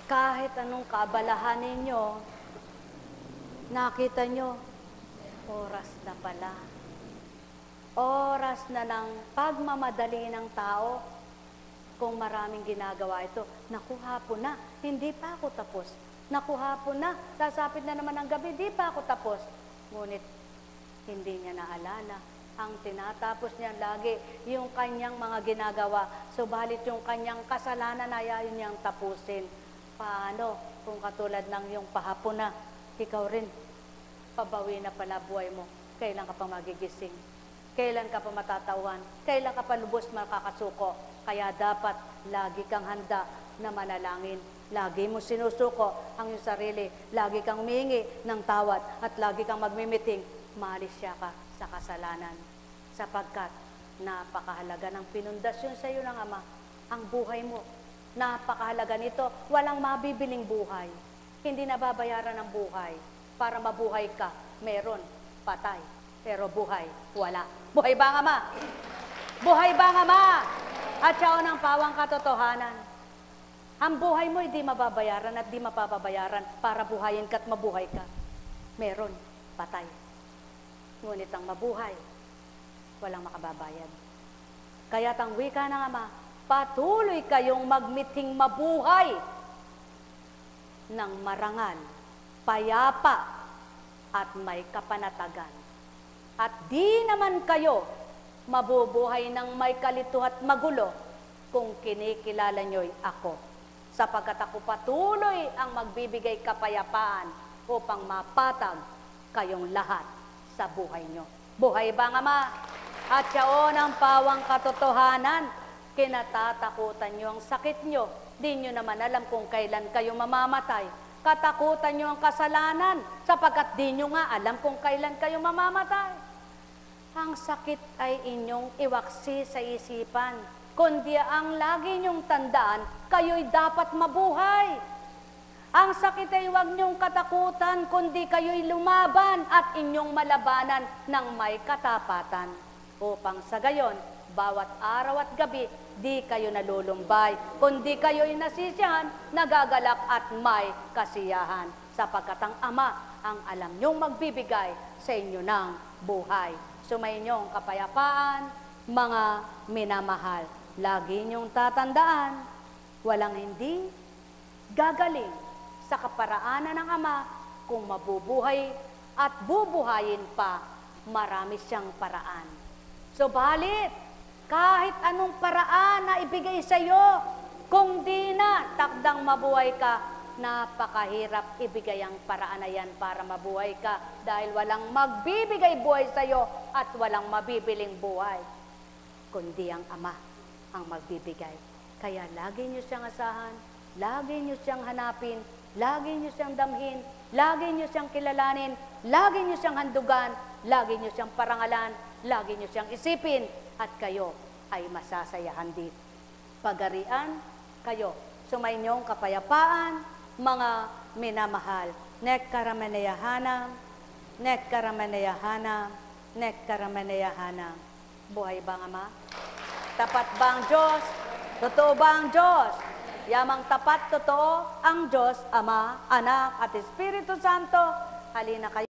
Kahit anong kaabalahan ninyo, nakita nyo, oras na pala. Oras na ng pagmamadali ng tao. Kung maraming ginagawa ito, naku, hapon na, hindi pa ako tapos. Naku, hapon na, sasapit na naman ang gabi, hindi pa ako tapos. Ngunit, hindi niya naalala. Ang tinatapos niya lagi, yung kanyang mga ginagawa. Subalit yung kanyang kasalanan, ayaw niyang tapusin. Paano? Kung katulad ng yung pahapon na, ikaw rin, pabawi na pala buhay mo. Kailan ka pa magigising? Kailan ka pa matatawan? Kailan ka pa lubos makakasuko? Kaya dapat lagi kang handa na manalangin. Lagi mo sinusuko ang iyong sarili. Lagi kang humingi ng tawad at lagi kang magmimiting. Maalisya ka sa kasalanan. Sapagkat napakahalaga ng pinundasyon sa iyo ng Ama. Ang buhay mo. Napakahalaga nito. Walang mabibiling buhay. Hindi nababayaran ng buhay. Para mabuhay ka, meron, patay. Pero buhay, wala. Buhay ba ang Ama? Buhay ba ang Ama? At siya ang pawang katotohanan. Ang buhay mo hindi mababayaran at di mapapabayaran para buhayin ka at mabuhay ka. Meron, patay. Ngunit ang mabuhay, walang makababayad. Kaya't ang wika ng Ama, patuloy kayong magmiting mabuhay ng marangal, payapa, at may kapanatagan. At di naman kayo mabubuhay ng may kalito at magulo kung kinikilala nyo'y ako. Sapagkat ako patuloy ang magbibigay kapayapaan upang mapatag kayong lahat sa buhay nyo. Buhay ba ang Ama? At siya ang pawang katotohanan, kinatatakutan nyo ang sakit nyo. Di nyo naman alam kung kailan kayo mamamatay. Katakutan nyo ang kasalanan sapagkat di nyo nga alam kung kailan kayo mamamatay. Ang sakit ay inyong iwaksi sa isipan, kundi ang lagi nyong tandaan, kayo'y dapat mabuhay. Ang sakit ay huwag nyong katakutan, kundi kayo'y lumaban at inyong malabanan ng may katapatan. Upang sa gayon, bawat araw at gabi, di kayo nalulumbay, kundi kayo'y nasisiyahan, nagagalak at may kasiyahan. Sapagkat ang Ama ang alam nyong magbibigay sa inyo ng buhay. Sumayinyong kapayapaan, mga minamahal. Lagi niyong tatandaan, walang hindi gagaling sa kaparaanan ng Ama kung mabubuhay at bubuhayin pa, marami siyang paraan. Subalit, kahit anong paraan na ibigay sa iyo, kung di na takdang mabuhay ka, napakahirap ibigay ang paraan na yan para mabuhay ka dahil walang magbibigay buhay sa iyo at walang mabibiling buhay, kundi ang Ama ang magbibigay. Kaya lagi niyo siyang asahan, lagi niyo siyang hanapin, lagi niyo siyang damhin, lagi niyo siyang kilalanin, lagi niyo siyang handugan, lagi niyo siyang parangalan, lagi niyo siyang isipin at kayo ay masasayahan dito. Pagarian kayo, sumainyong kapayapaan, mga minamahal. Nekkarameneyahanam, nekkarameneyahanam, nekkarameneyahanam. Buhay ba ang Ama? Tapat ba ang Diyos? Totoo ba ang Diyos? Yamang tapat, totoo, ang Diyos, Ama, Anak, at Espiritu Santo. Halina kayo.